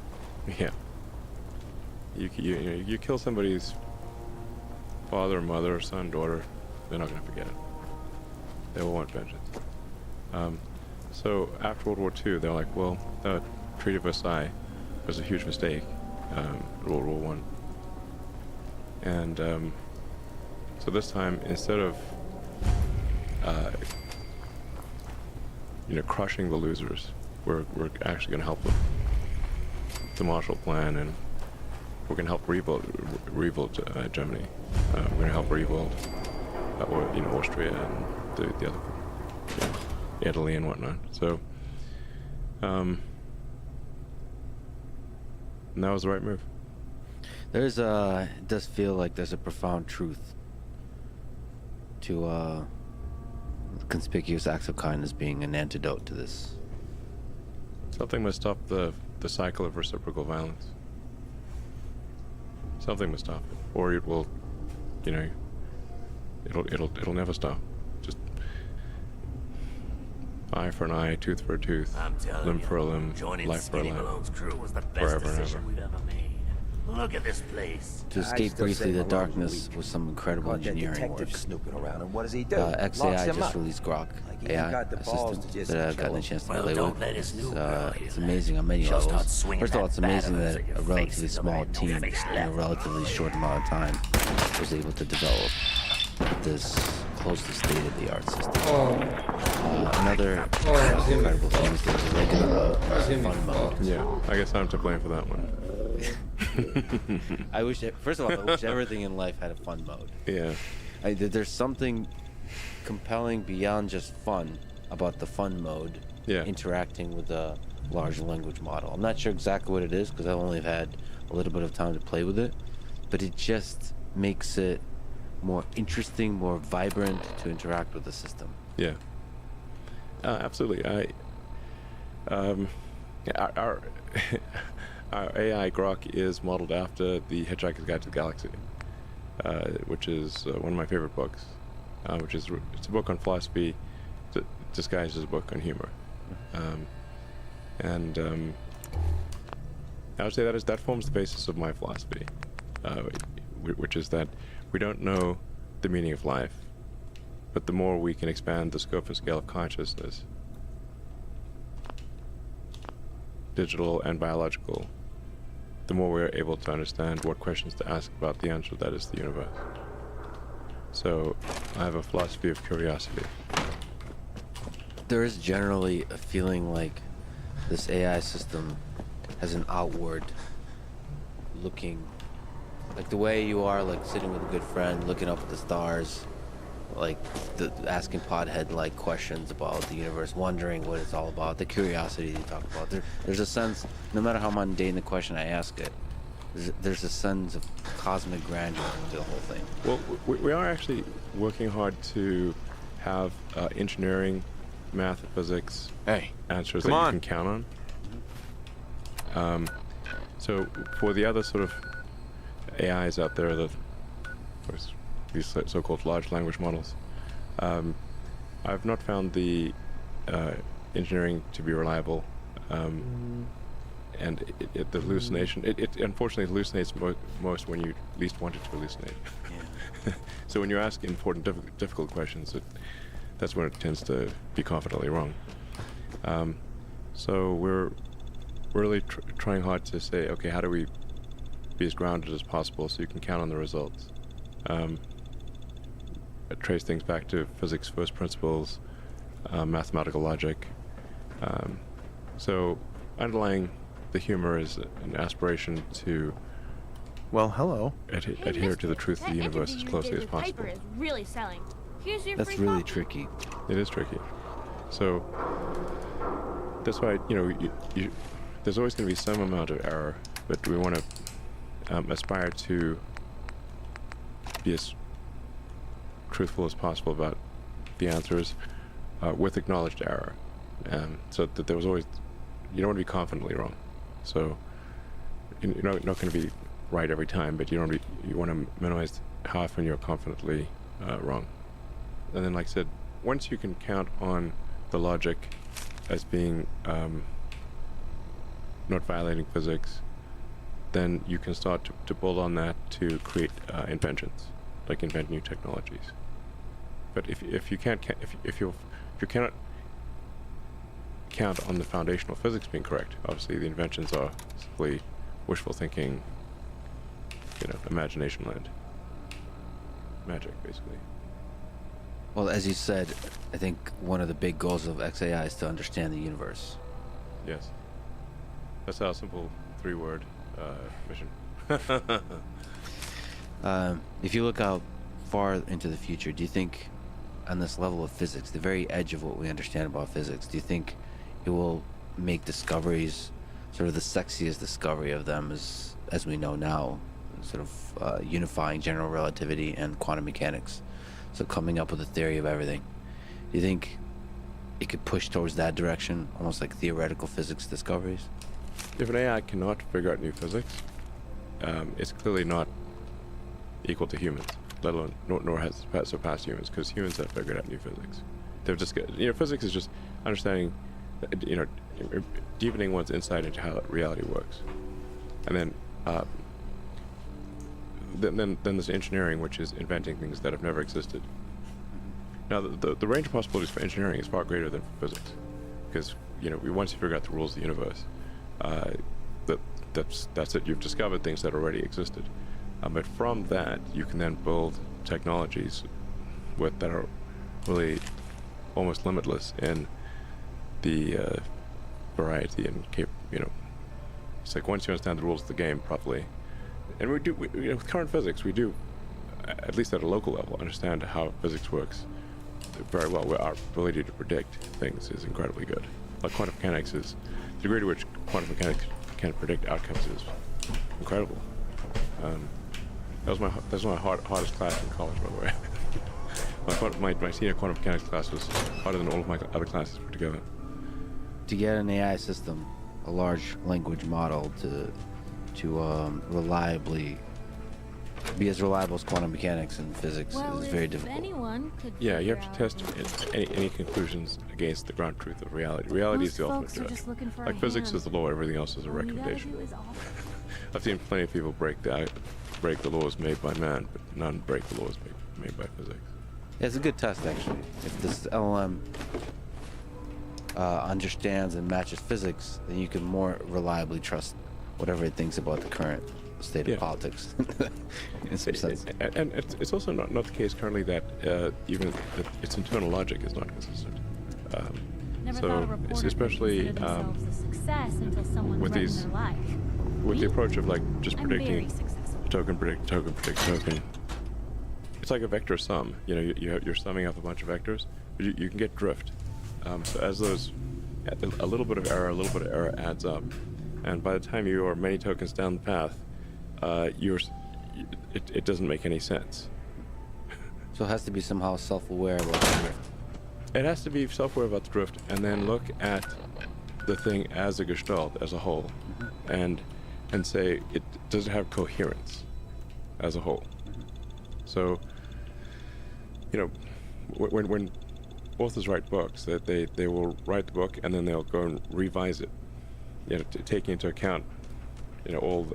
Yeah. You kill somebody's father, mother, son, daughter, they're not going to forget it. They will want vengeance. So after World War II, they're like, well, the Treaty of Versailles was a huge mistake. World War One. And so this time, instead of crushing the losers, we're actually going to help them. The Marshall Plan, and we're going to help rebuild Germany. We're going to help rebuild Austria and the other, Italy and whatnot. So and that was the right move. It does feel like there's a profound truth to conspicuous acts of kindness being an antidote to this. Something must stop the cycle of reciprocal violence. Something must stop it, or it will, it'll never stop. Just eye for an eye, tooth for a tooth, limb for a limb, life for a life, forever and ever. Look at this place. To escape briefly the darkness with some incredible engineering work. Snooping around, and what does he do? XAI just released Grok AI assistant that I've gotten a chance to play with. It's amazing on many levels. First of all, it's amazing that a relatively small team in a relatively short amount of time was able to develop this close to state-of-the-art system. Another incredible thing is there's a regular mode, fun mode. Yeah, I guess I'm to blame for that one. First of all, I wish everything in life had a fun mode. Yeah. There's something compelling beyond just fun about the fun mode. Yeah. Interacting with a large language model. I'm not sure exactly what it is because I've only had a little bit of time to play with it, but it just makes it more interesting, more vibrant to interact with the system. Yeah. Absolutely. Our AI Grok is modeled after The Hitchhiker's Guide to the Galaxy, which is one of my favorite books. It's a book on philosophy disguised as a book on humor, and I would say that forms the basis of my philosophy, which is that we don't know the meaning of life, but the more we can expand the scope and scale of consciousness, digital and biological, the more we're able to understand what questions to ask about the answer that is the universe. So I have a philosophy of curiosity. There is generally a feeling like this AI system has an outward looking, like the way you are, like sitting with a good friend, looking up at the stars, like asking podhead-like questions about the universe, wondering what it's all about, the curiosity you talk about. There's a sense, no matter how mundane the question I ask it, there's a sense of cosmic grandeur to the whole thing. Well, we are actually working hard to have engineering, math, and physics answers that you can count on. So for the other sort of AIs out there, these so-called large language models, I've not found the engineering to be reliable, and the hallucination, it unfortunately hallucinates most when you least want it to hallucinate. Yeah. So when you ask important, difficult questions, that's when it tends to be confidently wrong. So we're really trying hard to say, okay, how do we be as grounded as possible so you can count on the results? Trace things back to physics first principles, mathematical logic. So underlying the humor is an aspiration to adhere to the truth of the universe as closely as possible. Is really selling. Here's your That's free really copy. tricky. It is tricky. So that's why, there's always going to be some amount of error, but we want to aspire to be as truthful as possible about the answers with acknowledged error. So that there was always, you don't want to be confidently wrong. So you're not going to be right every time, but you want to minimize how often you're confidently wrong. And then, like I said, once you can count on the logic as being not violating physics, then you can start to build on that to create inventions, like invent new technologies. But if you cannot count on the foundational physics being correct, obviously the inventions are simply wishful thinking, imagination land. Magic, basically. Well, as you said, I think one of the big goals of XAI is to understand the universe. Yes. That's our simple 3-word mission. If you look out far into the future, do you think on this level of physics, the very edge of what we understand about physics, do you think it will make discoveries, sort of the sexiest discovery of them as we know now, sort of unifying general relativity and quantum mechanics, so coming up with a theory of everything? Do you think it could push towards that direction, almost like theoretical physics discoveries? If an AI cannot figure out new physics, it's clearly not equal to humans, let alone nor has surpassed humans, because humans have figured out new physics. They've just physics is just understanding, deepening one's insight into how reality works, and then there's engineering, which is inventing things that have never existed. Now, the range of possibilities for engineering is far greater than for physics, because once you figure out the rules of the universe, that's it. You've discovered things that already existed, but from that you can then build technologies that are really almost limitless in the variety and it's like once you understand the rules of the game properly, and with current physics we do, at least at a local level, understand how physics works very well, where our ability to predict things is incredibly good. Like quantum mechanics is, the degree to which quantum mechanics can predict outcomes is incredible. That was my hardest class in college, by the way. my senior quantum mechanics class was harder than all of my other classes put together. To get an AI system, a large language model, to reliably be as reliable as quantum mechanics and physics is very difficult. Anyone could Yeah, you have to test any conclusions against the ground truth of reality. Reality is the ultimate judge. Like physics is the law, everything else is a recommendation. I've seen plenty of people break the laws made by man, but none break the laws made by physics. Yeah, it's a good test, actually. If this LLM understands and matches physics, then you can more reliably trust whatever it thinks about the current state of politics, in some sense. And it's also not the case currently that even its internal logic is not consistent. Especially with with the approach of like just predicting token, predict token. It's like a vector sum. You're summing up a bunch of vectors, but you can get drift. So as those, a little bit of error adds up, and by the time you are many tokens down the path, it doesn't make any sense. So it has to be somehow self-aware about the drift. It has to be self-aware about the drift, and then look at the thing as a gestalt, as a whole, and say, does it have coherence as a whole? So, when authors write books, that they will write the book and then they'll go and revise it, taking into account, all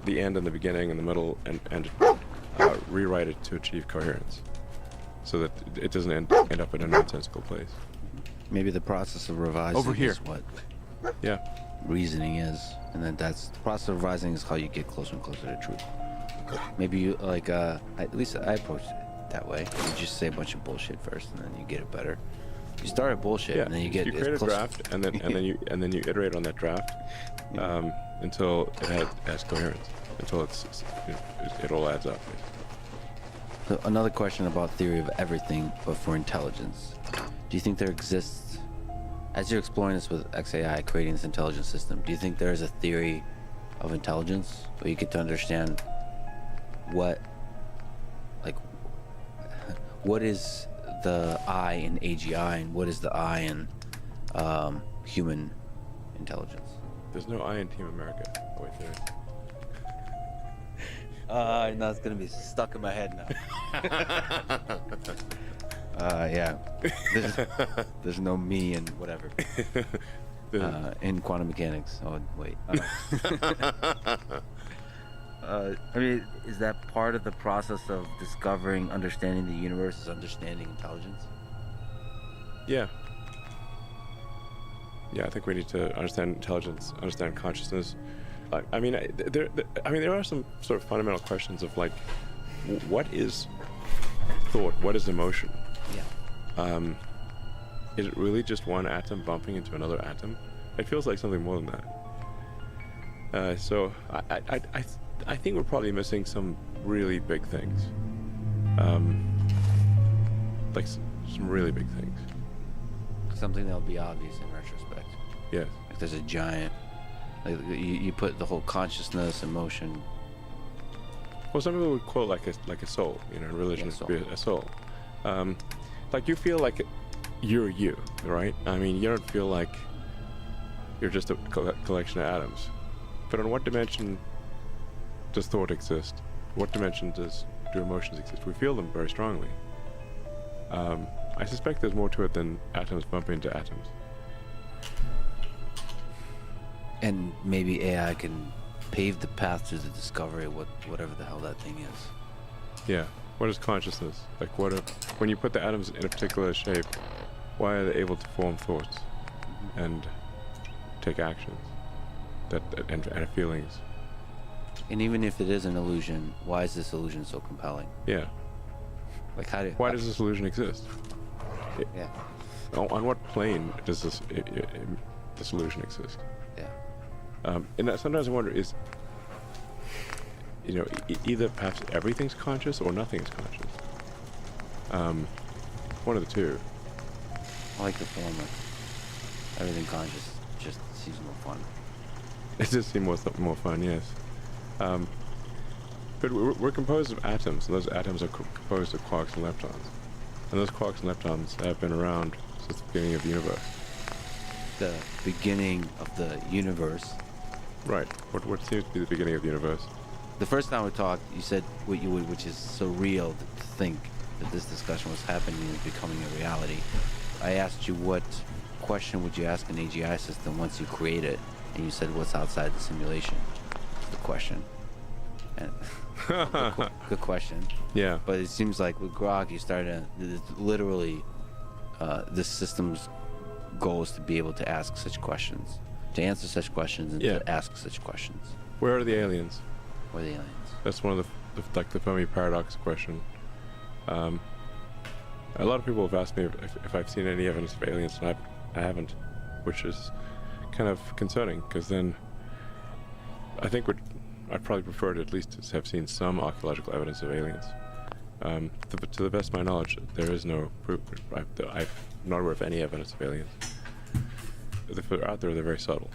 the end and the beginning and the middle, and rewrite it to achieve coherence, so that it doesn't end up in a nonsensical place. Maybe the process of revising Over here. is what Yeah. reasoning is, and then that's the process of revising is how you get closer and closer to truth. Maybe you at least I approach it that way. You just say a bunch of bullshit first, and then you get it better. You start at bullshit, and then you get create a close. draft, and then you iterate on that draft until it has coherence, until it all adds up. So another question about theory of everything, but for intelligence. Do you think there exists, as you're exploring this with XAI, creating this intelligence system, do you think there is a theory of intelligence where you get to understand what is the I in AGI and what is the I in human intelligence? There's no I in Team America. Oh, wait, there is. No, it's gonna be stuck in my head now. Yeah. There's no me and whatever. In quantum mechanics. Oh, wait. I mean, is that part of the process of discovering, understanding the universe, is understanding intelligence? Yeah. Yeah, I think we need to understand intelligence, understand consciousness, I mean, there are some sort of fundamental questions of like, what is thought? What is emotion? Yeah. Is it really just one atom bumping into another atom? It feels like something more than that. So I think we're probably missing some really big things. Like some really big things. Something that'll be obvious in retrospect. Yes. Like there's a giant. Like you put the whole consciousness, emotion. Well, some people would call it like a soul. You know, in religion, Yeah, it's a soul. Like you feel like you're you, right? I mean, you don't feel like you're just a collection of atoms. But on what dimension does thought exist? What dimension do emotions exist? We feel them very strongly. I suspect there's more to it than atoms bumping into atoms. And maybe AI can pave the path to the discovery of whatever the hell that thing is. Yeah. What is consciousness? Like when you put the atoms in a particular shape, why are they able to form thoughts and take actions and feelings? And even if it is an illusion, why is this illusion so compelling? Yeah. Like Why does this illusion exist? Yeah. On what plane does this illusion exist? Yeah. And sometimes I wonder is, either perhaps everything's conscious or nothing is conscious. One of the two. I like the former. Everything conscious just seems more fun. It does seem more fun, yes. But we're composed of atoms, and those atoms are composed of quarks and leptons. And those quarks and leptons have been around since the beginning of the universe. The beginning of the universe. Right. What seems to be the beginning of the universe. The first time we talked, you said which is surreal to think that this discussion was happening and was becoming a reality. I asked you what question would you ask an AGI system once you create it, and you said what's outside the simulation. That's the question. And good question. Yeah. But it seems like with Grok, you started literally this system's goal is to be able to ask such questions, to answer such questions, and to ask such questions. Where are the aliens? Where are the aliens? That's one of the Fermi paradox question. A lot of people have asked me if I've seen any evidence of aliens, and I haven't, which is kind of concerning, because then I think I'd probably prefer to at least have seen some archaeological evidence of aliens. To the best of my knowledge, there is no proof. I'm not aware of any evidence of aliens. If they're out there, they're very subtle.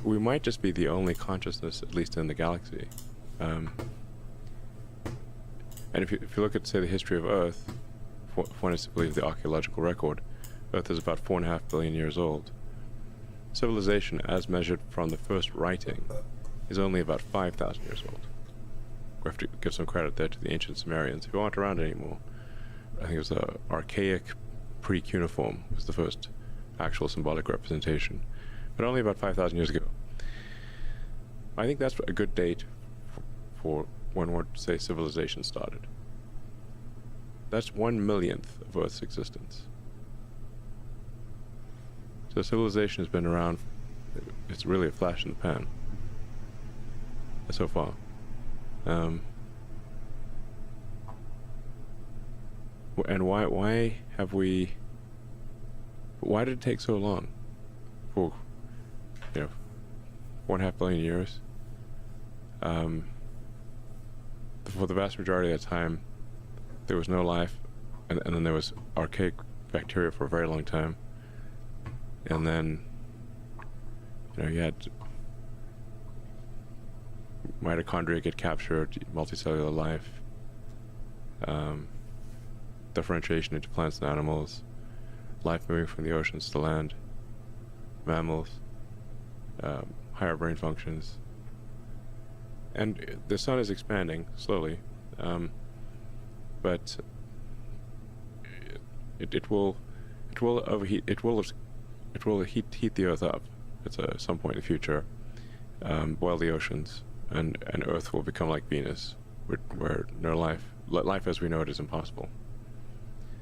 We might just be the only consciousness, at least in the galaxy. And if you look at, say, the history of Earth, if one is to believe the archaeological record, Earth is about 4.5 billion years old. Civilization, as measured from the first writing, is only about 5,000 years old. We have to give some credit there to the ancient Sumerians, who aren't around anymore. I think it was archaic pre-cuneiform was the first actual symbolic representation, but only about 5,000 years ago. I think that's a good date for when we'd say civilization started. That's 1/1,000,000th of Earth's existence. So civilization has been around, it's really a flash in the pan so far. And why did it take so long? For 1.5 billion years. For the vast majority of that time, there was no life, and then there was archaic bacteria for a very long time, and then you had mitochondria get captured, multicellular life, differentiation into plants and animals, life moving from the oceans to land, mammals, higher brain functions, and the sun is expanding slowly, but it will overheat. It will heat the Earth up at some point in the future, boil the oceans, and Earth will become like Venus, where no life as we know it is impossible.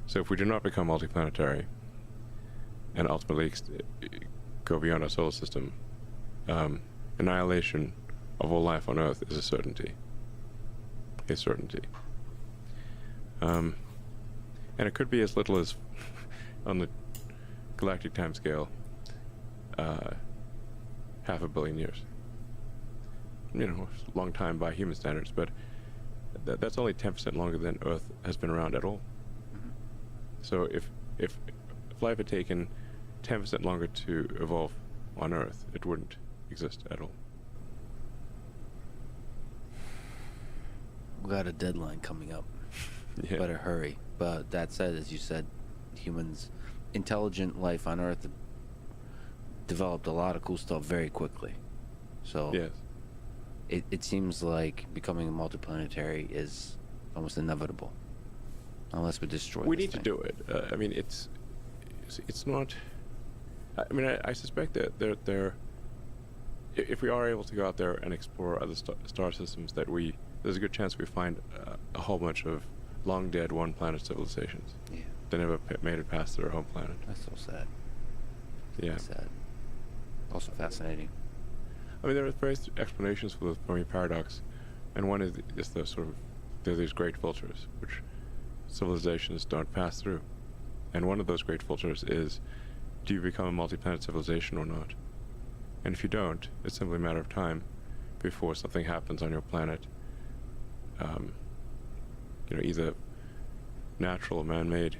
So if we do not become multiplanetary and ultimately go beyond our solar system, annihilation of all life on Earth is a certainty. A certainty. And it could be as little as, on the galactic timescale, 500 million years. You know, it's a long time by human standards, but that's only 10% longer than Earth has been around at all. So if life had taken 10% longer to evolve on Earth, it wouldn't exist at all. We got a deadline coming up. Yeah. Better hurry. But that said, as you said, humans, intelligent life on Earth developed a lot of cool stuff very quickly. So Yes. it seems like becoming a multiplanetary is almost inevitable, unless we destroy. We this need to thing. do it. I mean, it's not. I mean, I suspect that there. If we are able to go out there and explore other star systems, there's a good chance we find a whole bunch of long dead one planet civilizations. Yeah, That never made it past their home planet. that's so sad. Yeah. Sad. Also fascinating. I mean, there are various explanations for the Fermi paradox, and one is the sort of there are these great filters which civilizations don't pass through, and one of those great filters is, do you become a multi-planet civilization or not? And if you don't, it's simply a matter of time before something happens on your planet. You know, either natural or man-made,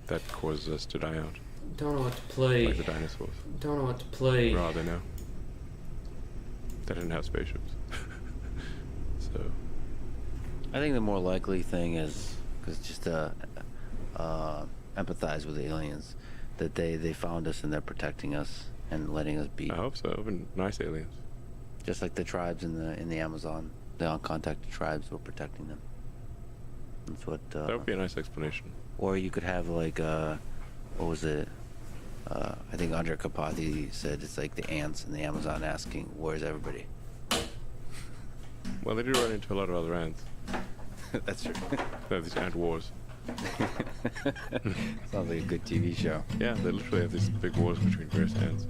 that causes us to die out, Don't know what to play. like the dinosaurs. Don't know what to play. Raw, they know. They didn't have spaceships. So, I think the more likely thing is, because just to empathize with the aliens, that they found us and they're protecting us and letting us be. I hope so. I've been nice aliens. Just like the tribes in the Amazon, the uncontacted tribes were protecting them. That's what. That would be a nice explanation. Or you could have like what was it? I think Andre Kapathy said it's like the ants in the Amazon asking, "Where's everybody?" Well, they do run into a lot of other ants. That's true. They have these ant wars. Sounds like a good TV show. Yeah, they literally have these big wars between various ants.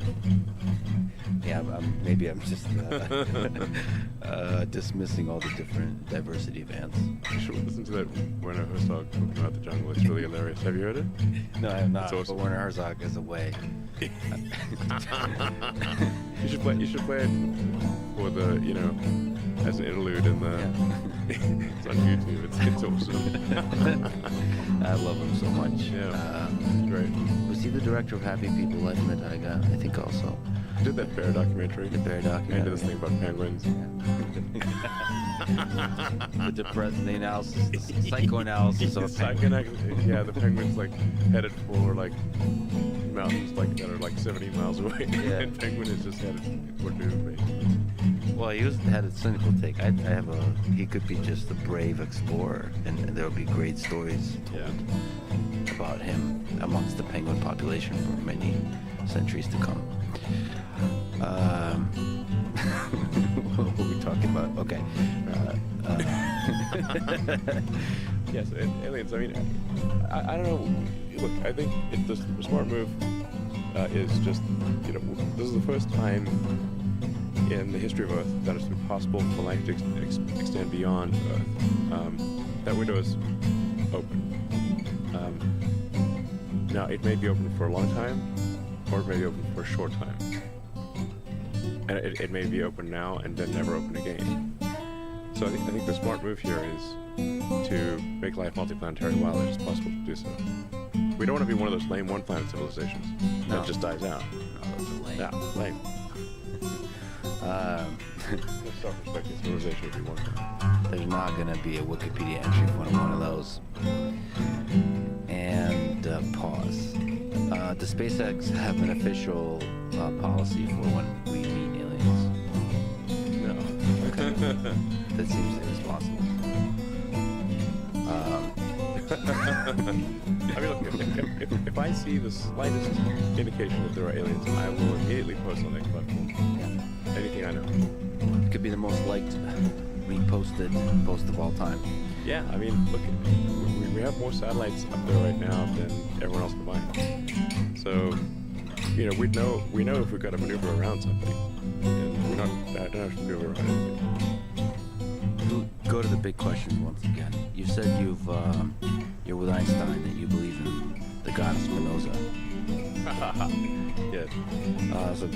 Yeah, maybe I'm just dismissing all the different diversity of ants. You should listen to that Werner Herzog talking about the jungle. It's really hilarious. Have you heard it? No, I have not. It's awesome. But Werner Herzog is away. You should play it for the, you know, as an interlude in the. It's on YouTube. It's awesome. I love him so much. Yeah, great. Was he the director of Happy People Life in the Taiga? I think also. Did that bear documentary. The bear And documentary. did this thing about penguins. the analysis, the psychoanalysis of a penguin. Yeah, the penguin's like headed for like mountains like that are like 70 miles away. Yeah. And penguin is just headed for doom, basically. Well, he had a cynical take. I have he could be just a brave explorer, and there would be great stories Yeah. about him amongst the penguin population for many centuries to come. What were we talking about? Okay. Yes, aliens. I mean, I don't know. Look, I think the smart move is just, you know, this is the first time in the history of Earth that it's been possible for life to extend beyond Earth. That window is open. Now, it may be open for a long time, or it may be open for a short time. And it may be open now and then never open again. So I think the smart move here is to make life multiplanetary while it is possible to do so. We don't want to be one of those lame one-planet civilizations No. that just dies out. Oh, those are lame. Yeah, lame. The self-respecting civilization would be one planet. There's not going to be a Wikipedia entry for one of those. And pause. Does SpaceX have an official policy for when we meet aliens? No. Okay. That seems irresponsible. I mean, look, if I see the slightest indication that there are aliens, I will immediately post on that platform. Yeah. Anything I know. It could be the most liked, reposted post of all time. Yeah, I mean, look, we have more satellites up there right now than everyone else combined. So, you know, we know if we've got to maneuver around something. And we're I don't have to do around it. Go to the big questions once again. You said you're with Einstein, that you believe in the God of Spinoza. Yes. So,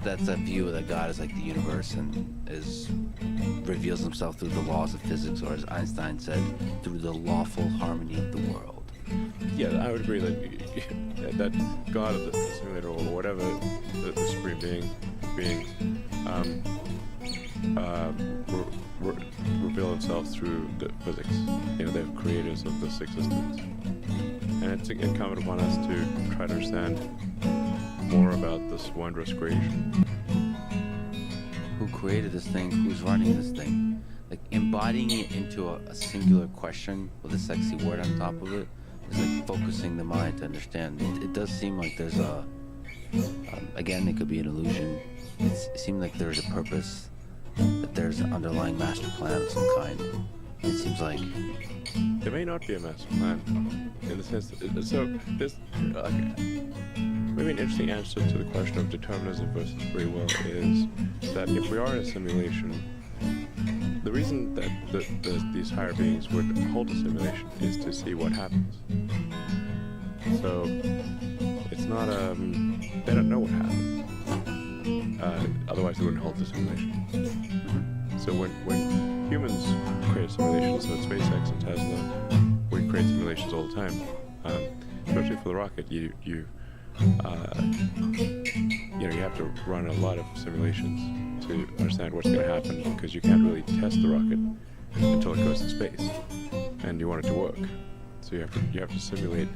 that's a view that God is like the universe and reveals himself through the laws of physics, or as Einstein said, through the lawful harmony of the world. Yeah, I would agree that God of the simulator or whatever the supreme beings reveal themselves through the physics. They're creators of this existence, and it's incumbent upon us to try to understand more about this wondrous creation. Who created this thing? Who's running this thing? Like embodying it into a singular question with a sexy word on top of it is like focusing the mind to understand. It does seem like there's again, it could be an illusion. It seemed like there's a purpose, that there's an underlying master plan of some kind. It seems like there may not be a master plan, in the sense that, so there's maybe an interesting answer to the question of determinism versus free will is that if we are in a simulation, the reason that these higher beings would hold a simulation is to see what happens. So it's not they don't know what happens. Otherwise they wouldn't hold the simulation. So when humans create simulations, so SpaceX and Tesla, we create simulations all the time. Especially for the rocket, you have to run a lot of simulations to understand what's going to happen, because you can't really test the rocket until it goes to space, and you want it to work. So you have to simulate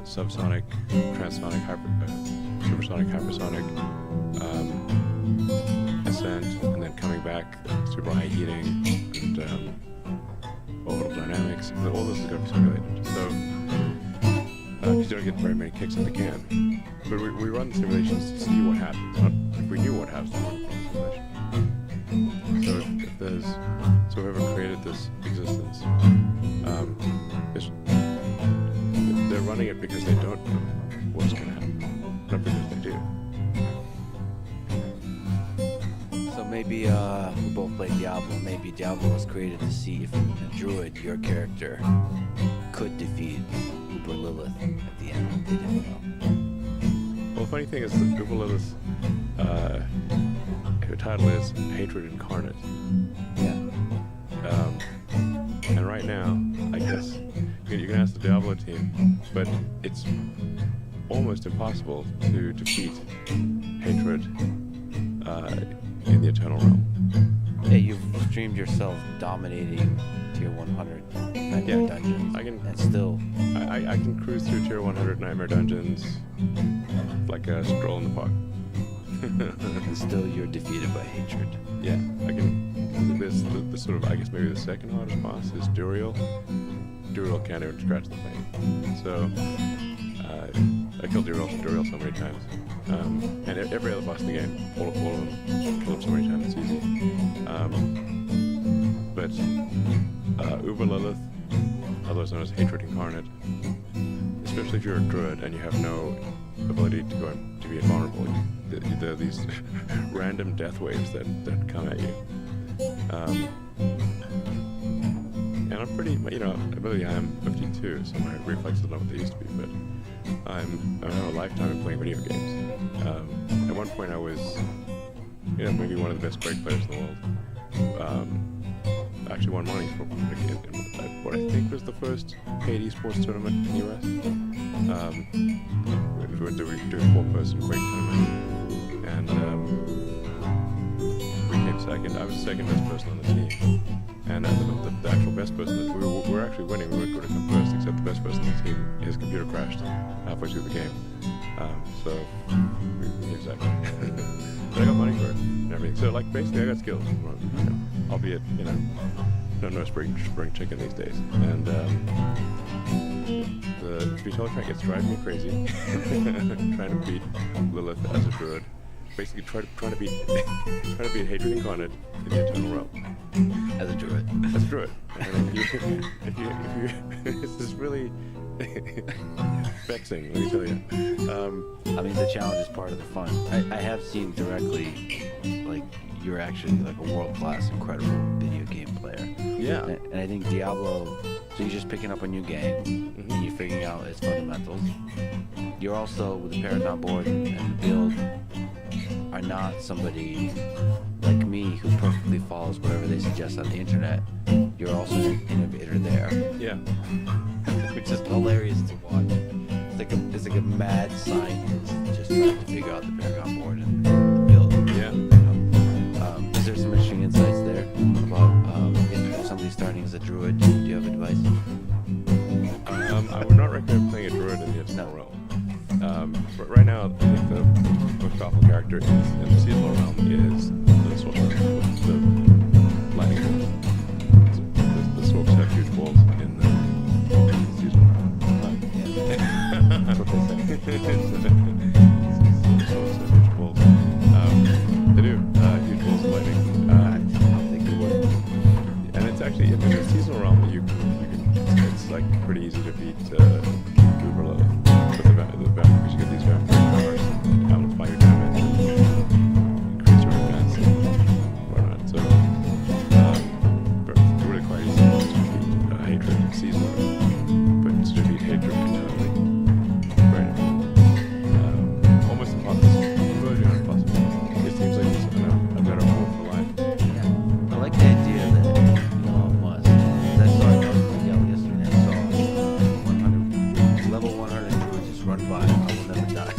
subsonic, transonic, supersonic, hypersonic ascent, and then coming back, super high heating, and orbital dynamics. All this is going to be simulated. So because you don't get very many kicks in the can. But we run the simulations to see what happens, not if we knew what happens, we wouldn't run the simulation. So whoever created this existence, they're running it because they don't know what's going to happen, not because they do. So maybe we both play Diablo. Maybe Diablo was created to see if a druid, your character, could defeat Uber Lilith at the end. They didn't know. Well, the funny thing is that Uber Lilith, her title is Hatred Incarnate. Yeah. And right now, I guess you can ask the Diablo team, but it's almost impossible to defeat hatred in the Eternal Realm. Yeah, you've streamed yourself dominating Tier 100 Nightmare Dungeons. And still... I can cruise through Tier 100 Nightmare Dungeons like a stroll in the park. And still you're defeated by hatred. Yeah, I can... This sort of, I guess maybe the second hardest boss is Duriel. Duriel can't even scratch the plane. So, I killed Duriel so many times. And every other boss in the game, all of them, killed him so many times, it's easy. But Uber Lilith, otherwise known as Hatred Incarnate, especially if you're a druid and you have no ability to be invulnerable, there are these random death waves that come at you. And I'm pretty, admittedly I am 52, so my reflexes are not what they used to be, but I have a lifetime of playing video games. At one point I was, maybe one of the best Quake players in the world. I actually won money for what I think was the first paid esports tournament in the US. We were doing a 4-person Quake tournament, and we came second. I was the second best person on the team, and the actual best person, we were actually winning. We weren't going to come first, except the best person on the team, his computer crashed halfway through the game. Exactly. But I got money for it and everything. So, basically I got skills, albeit, no spring chicken these days. And the Vitola track gets driving me crazy, trying to beat Lilith as a druid. Basically, trying to beat Hatred Incarnate in the Eternal Realm As a druid. As a druid. And if you this is really vexing, let me tell you. I mean, the challenge is part of the fun. I have seen directly, like, you're actually like a world-class, incredible video game player. Yeah. And I think Diablo, so you're just picking up a new game, and you're figuring out its fundamentals. You're also, with the Paragon board and the build, are not somebody like me who perfectly follows whatever they suggest on the internet. You're also an innovator there. Yeah. Which is hilarious to watch. It's like a mad scientist just trying to figure out the Paragon board and the build. Yeah. Is there some interesting insights there about if somebody's starting as a druid? Do you have advice? I would not recommend playing a druid in the Eternal Realm. But right now, I think the most powerful character in the seasonal realm is the sorcerer, the lightning bolt. The swords have huge balls in the seasonal realm. That's what they say. Swords have huge balls. They do, huge balls of lightning. And it's actually, in the seasonal realm, it's like pretty easy to beat Uber Lily. Because you get these vampire powers, amplify your damage, increase your defense, and whatnot. So, it's really quite easy to defeat hatred seasonally, but to defeat hatred internally, right? Almost impossible. Really impossible. It seems like it's a better hope for life. I like the idea that Elon Musk, I saw it yesterday, I saw 100, level 100 druids just run by, I will never die.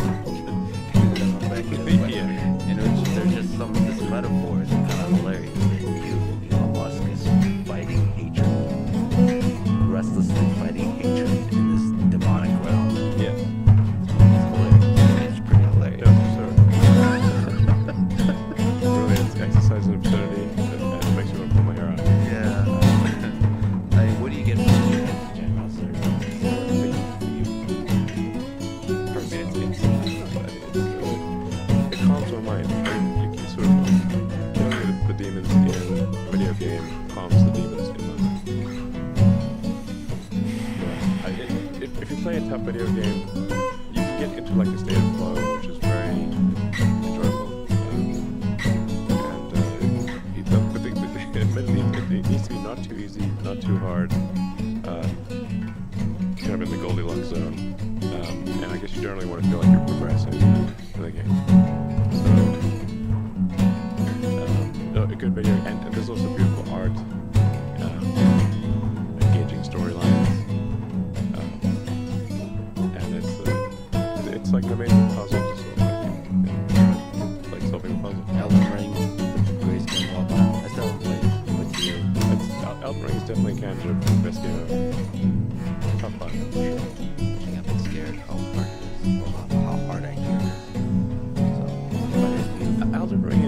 And then I'm back in the way. Yeah. And there's just this metaphor is kind of hilarious. Elon Musk is fighting hatred, restlessly fighting hatred in this demonic realm. Yeah. It's hilarious. It's pretty hilarious. Really, it's exercise in absurdity, and it makes me want to pull my hair out. Yeah. I mean, what do you get from the general It calms my mind. You can sort of killing the demons in a video game calms the demons in my if you play a tough video game, you can get into like a state of flow, which is very enjoyable. Admittedly, it needs to be not too easy, not too hard, kind of in the Goldilocks zone. And I guess you generally want to feel like you're progressing in the game. So, a good video, and there's also beautiful art, engaging storylines, and it's like an amazing puzzle to solve. It's like solving a puzzle. Elden Ring, the greatest game of all time. I still haven't played it. What's your... Elden Ring is definitely a candidate for the best game ever. Top 5, for sure. I've been scared how hard it is, how hard I hear it. So, Elden Ring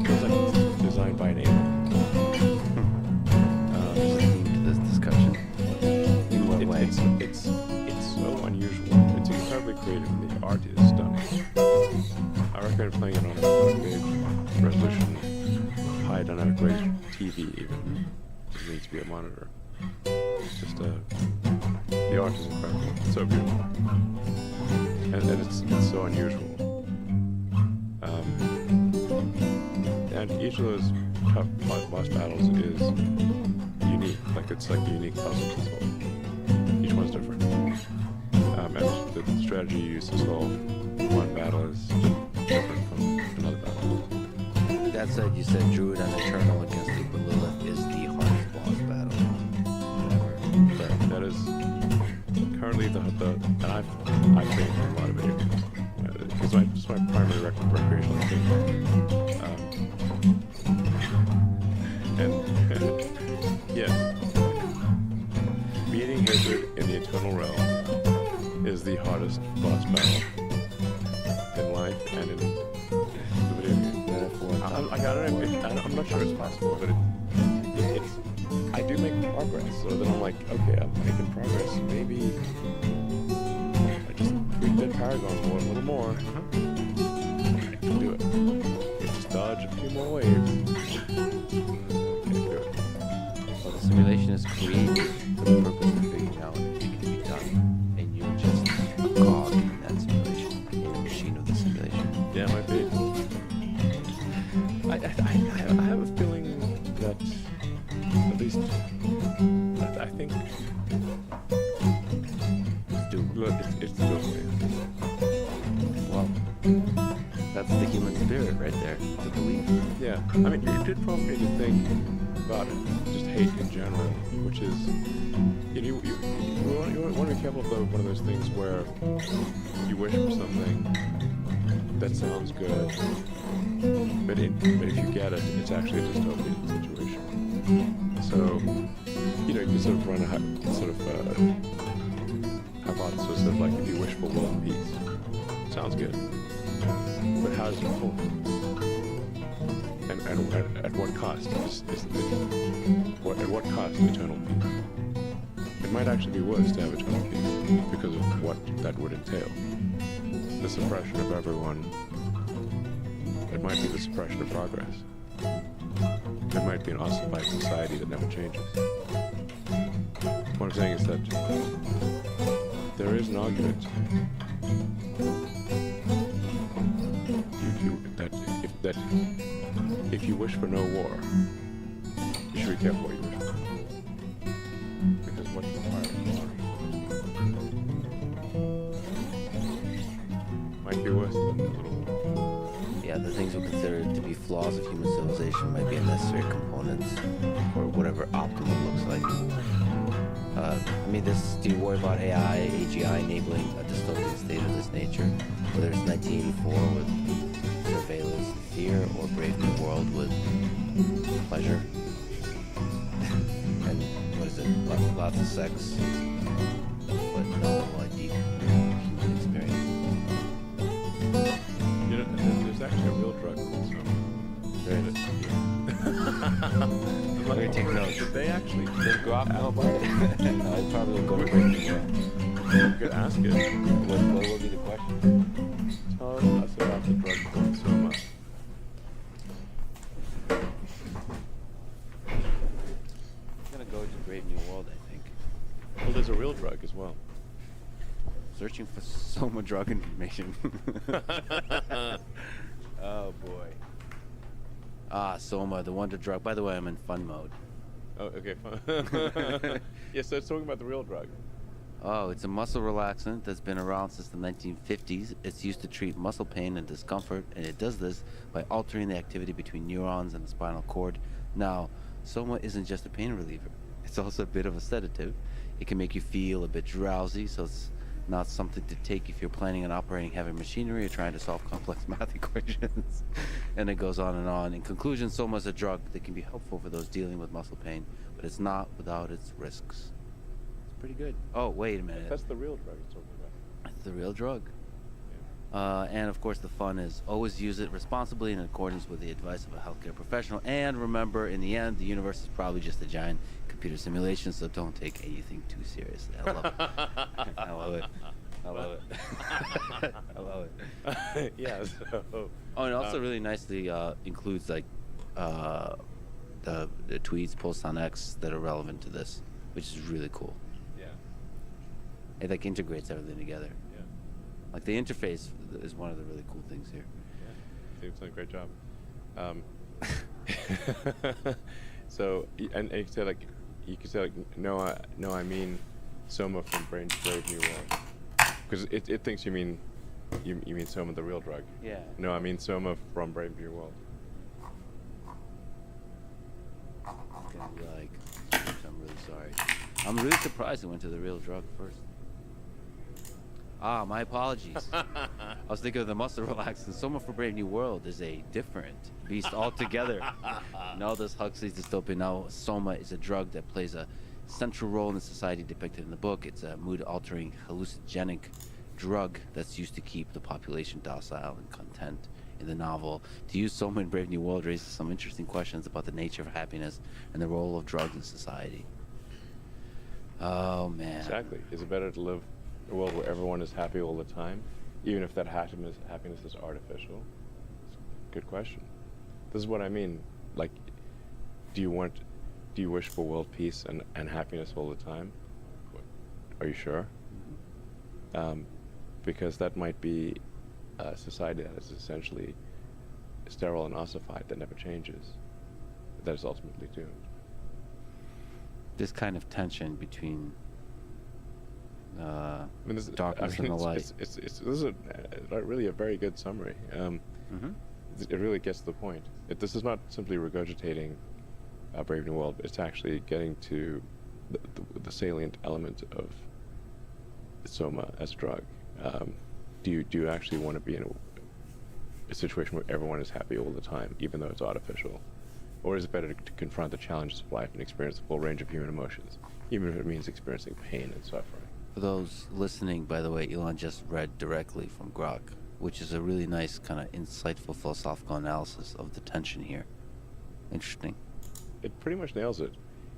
feels like it's designed by an alien. there's a theme to this discussion. In what way? It's so unusual. It's incredibly creative, and the art is stunning. I recommend playing it on a big resolution, high dynamic range TV even. It needs to be a monitor. It's just the art is incredible. It's so beautiful, and it's so unusual. And each of those tough boss battles is unique. It's like a unique puzzle to solve. Each one's different. And the strategy you use to solve one battle is different from another battle. That said, you said Druid and Eternal against Uber Lilith is the hardest boss battle ever. Right. That is currently and I've played a lot of video games. It's my primary recreational activity. And yes, beating hatred in the Eternal Realm is the hardest boss battle in life and in the video game. I'm not sure it's possible, but it's. I do make progress, so then I'm like, okay, I'm making progress. Maybe I just tweak that Paragon board a little more. I can do it. Just dodge a few more waves. Can't do it. Well, the simulation is created for the purpose of figuring out what needs to be done. I mean, it did prompt me to think about just hate in general, which is, you want to be careful of one of those things where you wish for something that sounds good, but if you get it, it's actually a dystopian situation. So, you can sort of run a hypothesis of like, if you wish for world peace, sounds good, but how does it form? And at what cost? At what cost eternal peace? It might actually be worse to have eternal peace because of what that would entail. The suppression of everyone. It might be the suppression of progress. It might be an ossified society that never changes. What I'm saying is that there is an argument that if you wish for no war, you should be careful what you wish for. Because what's required might be worse than a little war. Yeah, the things we consider to be flaws of human civilization might be a necessary components for whatever optimal looks like. Do you worry about AI, AGI enabling a dystopian state of this nature? Whether it's 1984 with surveillance and fear, or Brave New World with pleasure. And what is it? Lots of sex, but no deep human experience. There's actually a real drug called Soma. There is. I'm going to take notes. Did they actually? Does Grok know about it? No, I probably will go to Brave New World. You could ask it. What will be the question? Tell us about the drug called Soma. I'm going to go to Brave New World, I think. Well, there's a real drug as well. Searching for Soma drug information. Oh boy. Soma, the wonder drug. By the way, I'm in fun mode. Oh, okay, fine. Yeah, so it's talking about the real drug. Oh, it's a muscle relaxant that's been around since the 1950s. It's used to treat muscle pain and discomfort, and it does this by altering the activity between neurons and the spinal cord. Now, Soma isn't just a pain reliever. It's also a bit of a sedative. It can make you feel a bit drowsy, so it's not something to take if you're planning on operating heavy machinery or trying to solve complex math equations. And it goes on and on. In conclusion, Soma is a drug that can be helpful for those dealing with muscle pain, but it's not without its risks. It's pretty good. Oh, wait a minute. That's the real drug it's talking about. That's the real drug. Yeah. And of course, the fun is always use it responsibly in accordance with the advice of a healthcare professional. And remember, in the end, the universe is probably just a giant computer simulation, so don't take anything too seriously. I love it. I love it. I love it. I love it. Yeah. So. Oh, and it also really nicely includes like the tweets, posts on X that are relevant to this, which is really cool. Yeah. It like integrates everything together. Yeah. Like the interface is one of the really cool things here. Yeah. You've done a great job. So, and you could say like, no, I mean Soma from Brave New World, because it thinks you mean Soma the real drug. Yeah. No, I mean Soma from Brave New World. It's gonna be like, I'm really sorry. I'm really surprised it went to the real drug first. My apologies. I was thinking of the muscle relaxant. Soma for Brave New World is a different beast altogether. In all this Huxley's dystopian, now Soma is a drug that plays a central role in the society depicted in the book. It's a mood-altering hallucinogenic drug that's used to keep the population docile and content. In the novel, to use Soma in Brave New World raises some interesting questions about the nature of happiness and the role of drugs in society. Oh man. Exactly. Is it better to live in a world where everyone is happy all the time, even if that happiness is artificial? It's a good question. This is what I mean. Like, do you wish for world peace and happiness all the time? Are you sure? Because that might be a society that is essentially sterile and ossified, that never changes, that is ultimately doomed. This kind of tension between darkness and the light. This is really a very good summary. it really gets to the point. This is not simply regurgitating Brave New World. It's actually getting to the salient element of Soma as a drug. Do you actually want to be in a situation where everyone is happy all the time, even though it's artificial? Or is it better to confront the challenges of life and experience the full range of human emotions, even if it means experiencing pain and suffering? For those listening, by the way, Elon just read directly from Grok, which is a really nice kind of insightful philosophical analysis of the tension here. Interesting. It pretty much nails it.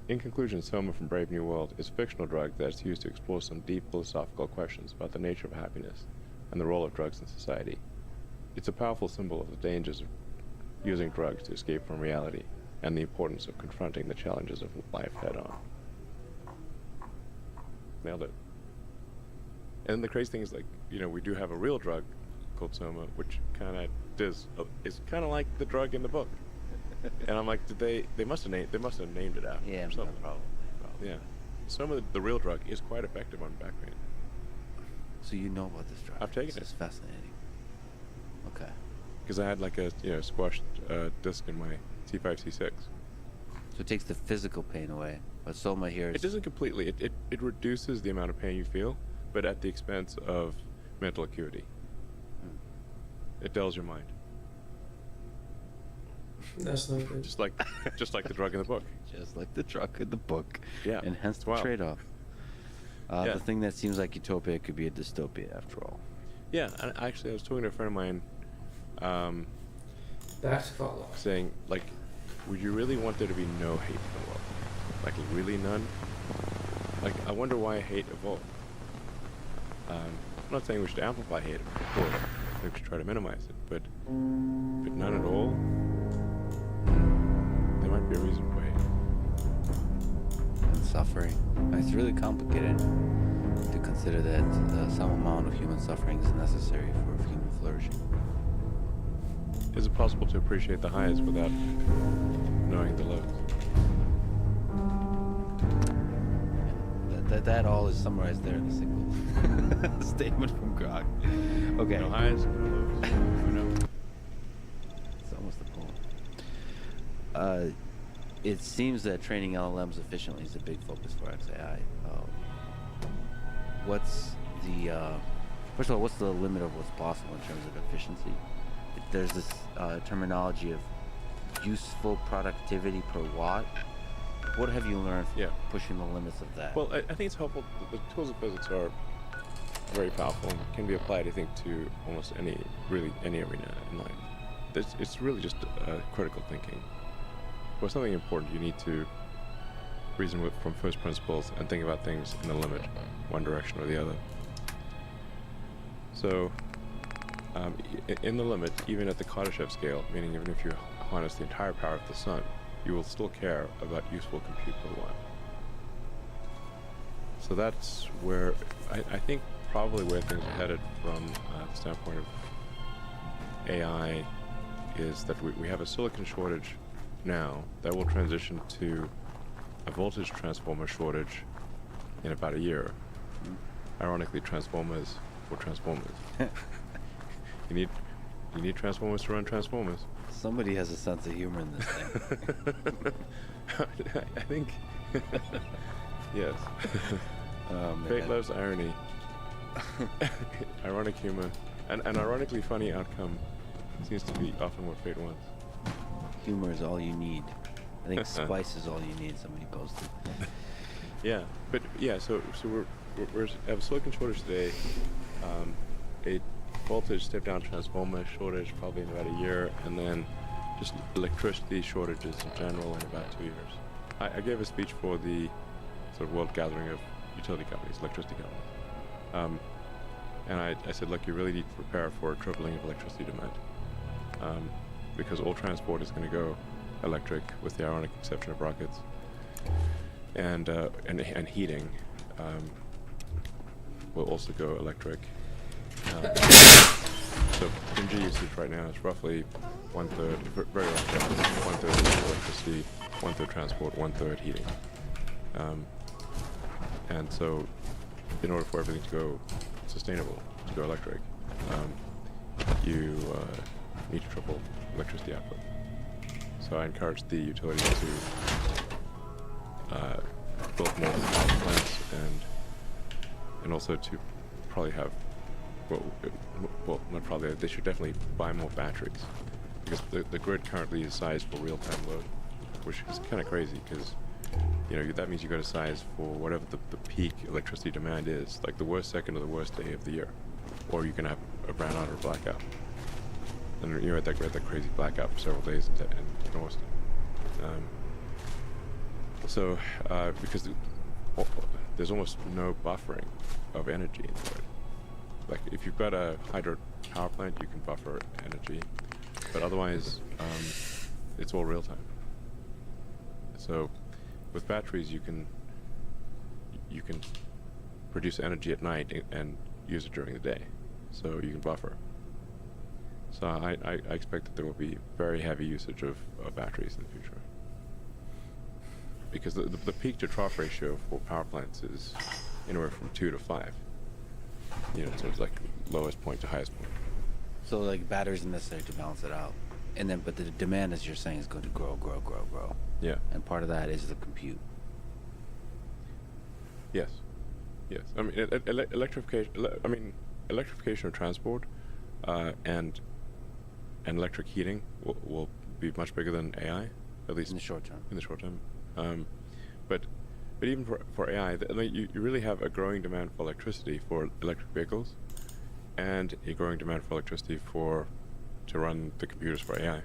In conclusion, Soma from Brave New World is a fictional drug that's used to explore some deep philosophical questions about the nature of happiness and the role of drugs in society. It's a powerful symbol of the dangers of using drugs to escape from reality and the importance of confronting the challenges of life head-on. Nailed it. And the crazy thing is, like, you know, we do have a real drug called Soma, which kind of is kind of like the drug in the book. And I'm like, they must have named it after Yeah, something. probably. Yeah. Soma, the real drug, is quite effective on back pain. So you know about this drug? I've taken it. It's fascinating. Okay. Because I had like a squashed disc in my C5, C6. So it takes the physical pain away, but Soma here is... It doesn't completely. It reduces the amount of pain you feel, but at the expense of mental acuity. It dulls your mind. That's not good. Just like the drug in the book. Just like the drug in the book. Yeah. And hence the Wow. trade-off. Yeah. The thing that seems like utopia could be a dystopia after all. Yeah, and actually I was talking to a friend of mine Back to follow. saying, like, would you really want there to be no hate in the world? Like, really none? Like, I wonder why hate evolved. I'm not saying we should amplify hate, of course. We should try to minimize it, but none at all? There might be a reason for hate. And suffering. It's really complicated to consider that some amount of human suffering is necessary for human flourishing. Is it possible to appreciate the highs without knowing the lows? That all is summarized there in a single statement from Grok. Okay. No highs, no lows. Who knows? It's almost a poem. It seems that training LLMs efficiently is a big focus for XAI. What's the first of all, what's the limit of what's possible in terms of efficiency? There's this terminology of useful productivity per watt. What have you learned from pushing the limits of that? Well, I think it's helpful. The tools of physics are very powerful and can be applied, I think, to almost any arena in life. It's really just critical thinking. For something important, you need to reason from first principles and think about things in the limit, one direction or the other. So, in the limit, even at the Kardashev scale, meaning even if you harness the entire power of the sun, you will still care about useful compute per watt. So that's where I think probably where things are headed from the standpoint of AI is that we have a silicon shortage now that will transition to a voltage transformer shortage in about a year. Ironically, transformers for transformers. You need transformers to run transformers. Somebody has a sense of humor in this thing. I think yes. Fate loves irony. Ironic humor. And an ironically funny outcome seems to be often what fate wants. Humor is all you need. I think spice is all you need, somebody posted. Yeah, but yeah, so we have a silicon shortage today, a voltage step down transformer shortage probably in about a year, and then just electricity shortages in general in about 2 years. I gave a speech for the sort of world gathering of utility companies, electricity companies. And I said, look, you really need to prepare for a tripling of electricity demand. Because all transport is going to go electric with the ironic exception of rockets. And heating will also go electric. So energy usage right now is roughly 1/3, very roughly 1/3 electricity, 1/3 transport, 1/3 heating. And so in order for everything to go sustainable, to go electric, you need to triple electricity output. So I encourage the utilities to build more power plants and also to probably have, well, not probably, they should definitely buy more batteries, because the grid currently is sized for real-time load, which is kind of crazy, because that means you got to size for whatever the peak electricity demand is, like the worst second or the worst day of the year, or you can have a brownout or blackout. And you had that crazy blackout for several days in Austin. Because there's almost no buffering of energy in the grid. Like if you've got a hydro power plant, you can buffer energy, but otherwise it's all real time. So with batteries, you can produce energy at night and use it during the day, so you can buffer. So I expect that there will be very heavy usage of batteries in the future, because the peak to trough ratio for power plants is anywhere from 2 to 5. So it's like lowest point to highest point. So like batteries are necessary to balance it out, and then but the demand, as you're saying, is going to grow. Yeah. And part of that is the compute. Yes. I mean, electrification of transport and electric heating will be much bigger than AI, at least In the short term. But even for AI, you really have a growing demand for electricity for electric vehicles, and a growing demand for electricity to run the computers for AI.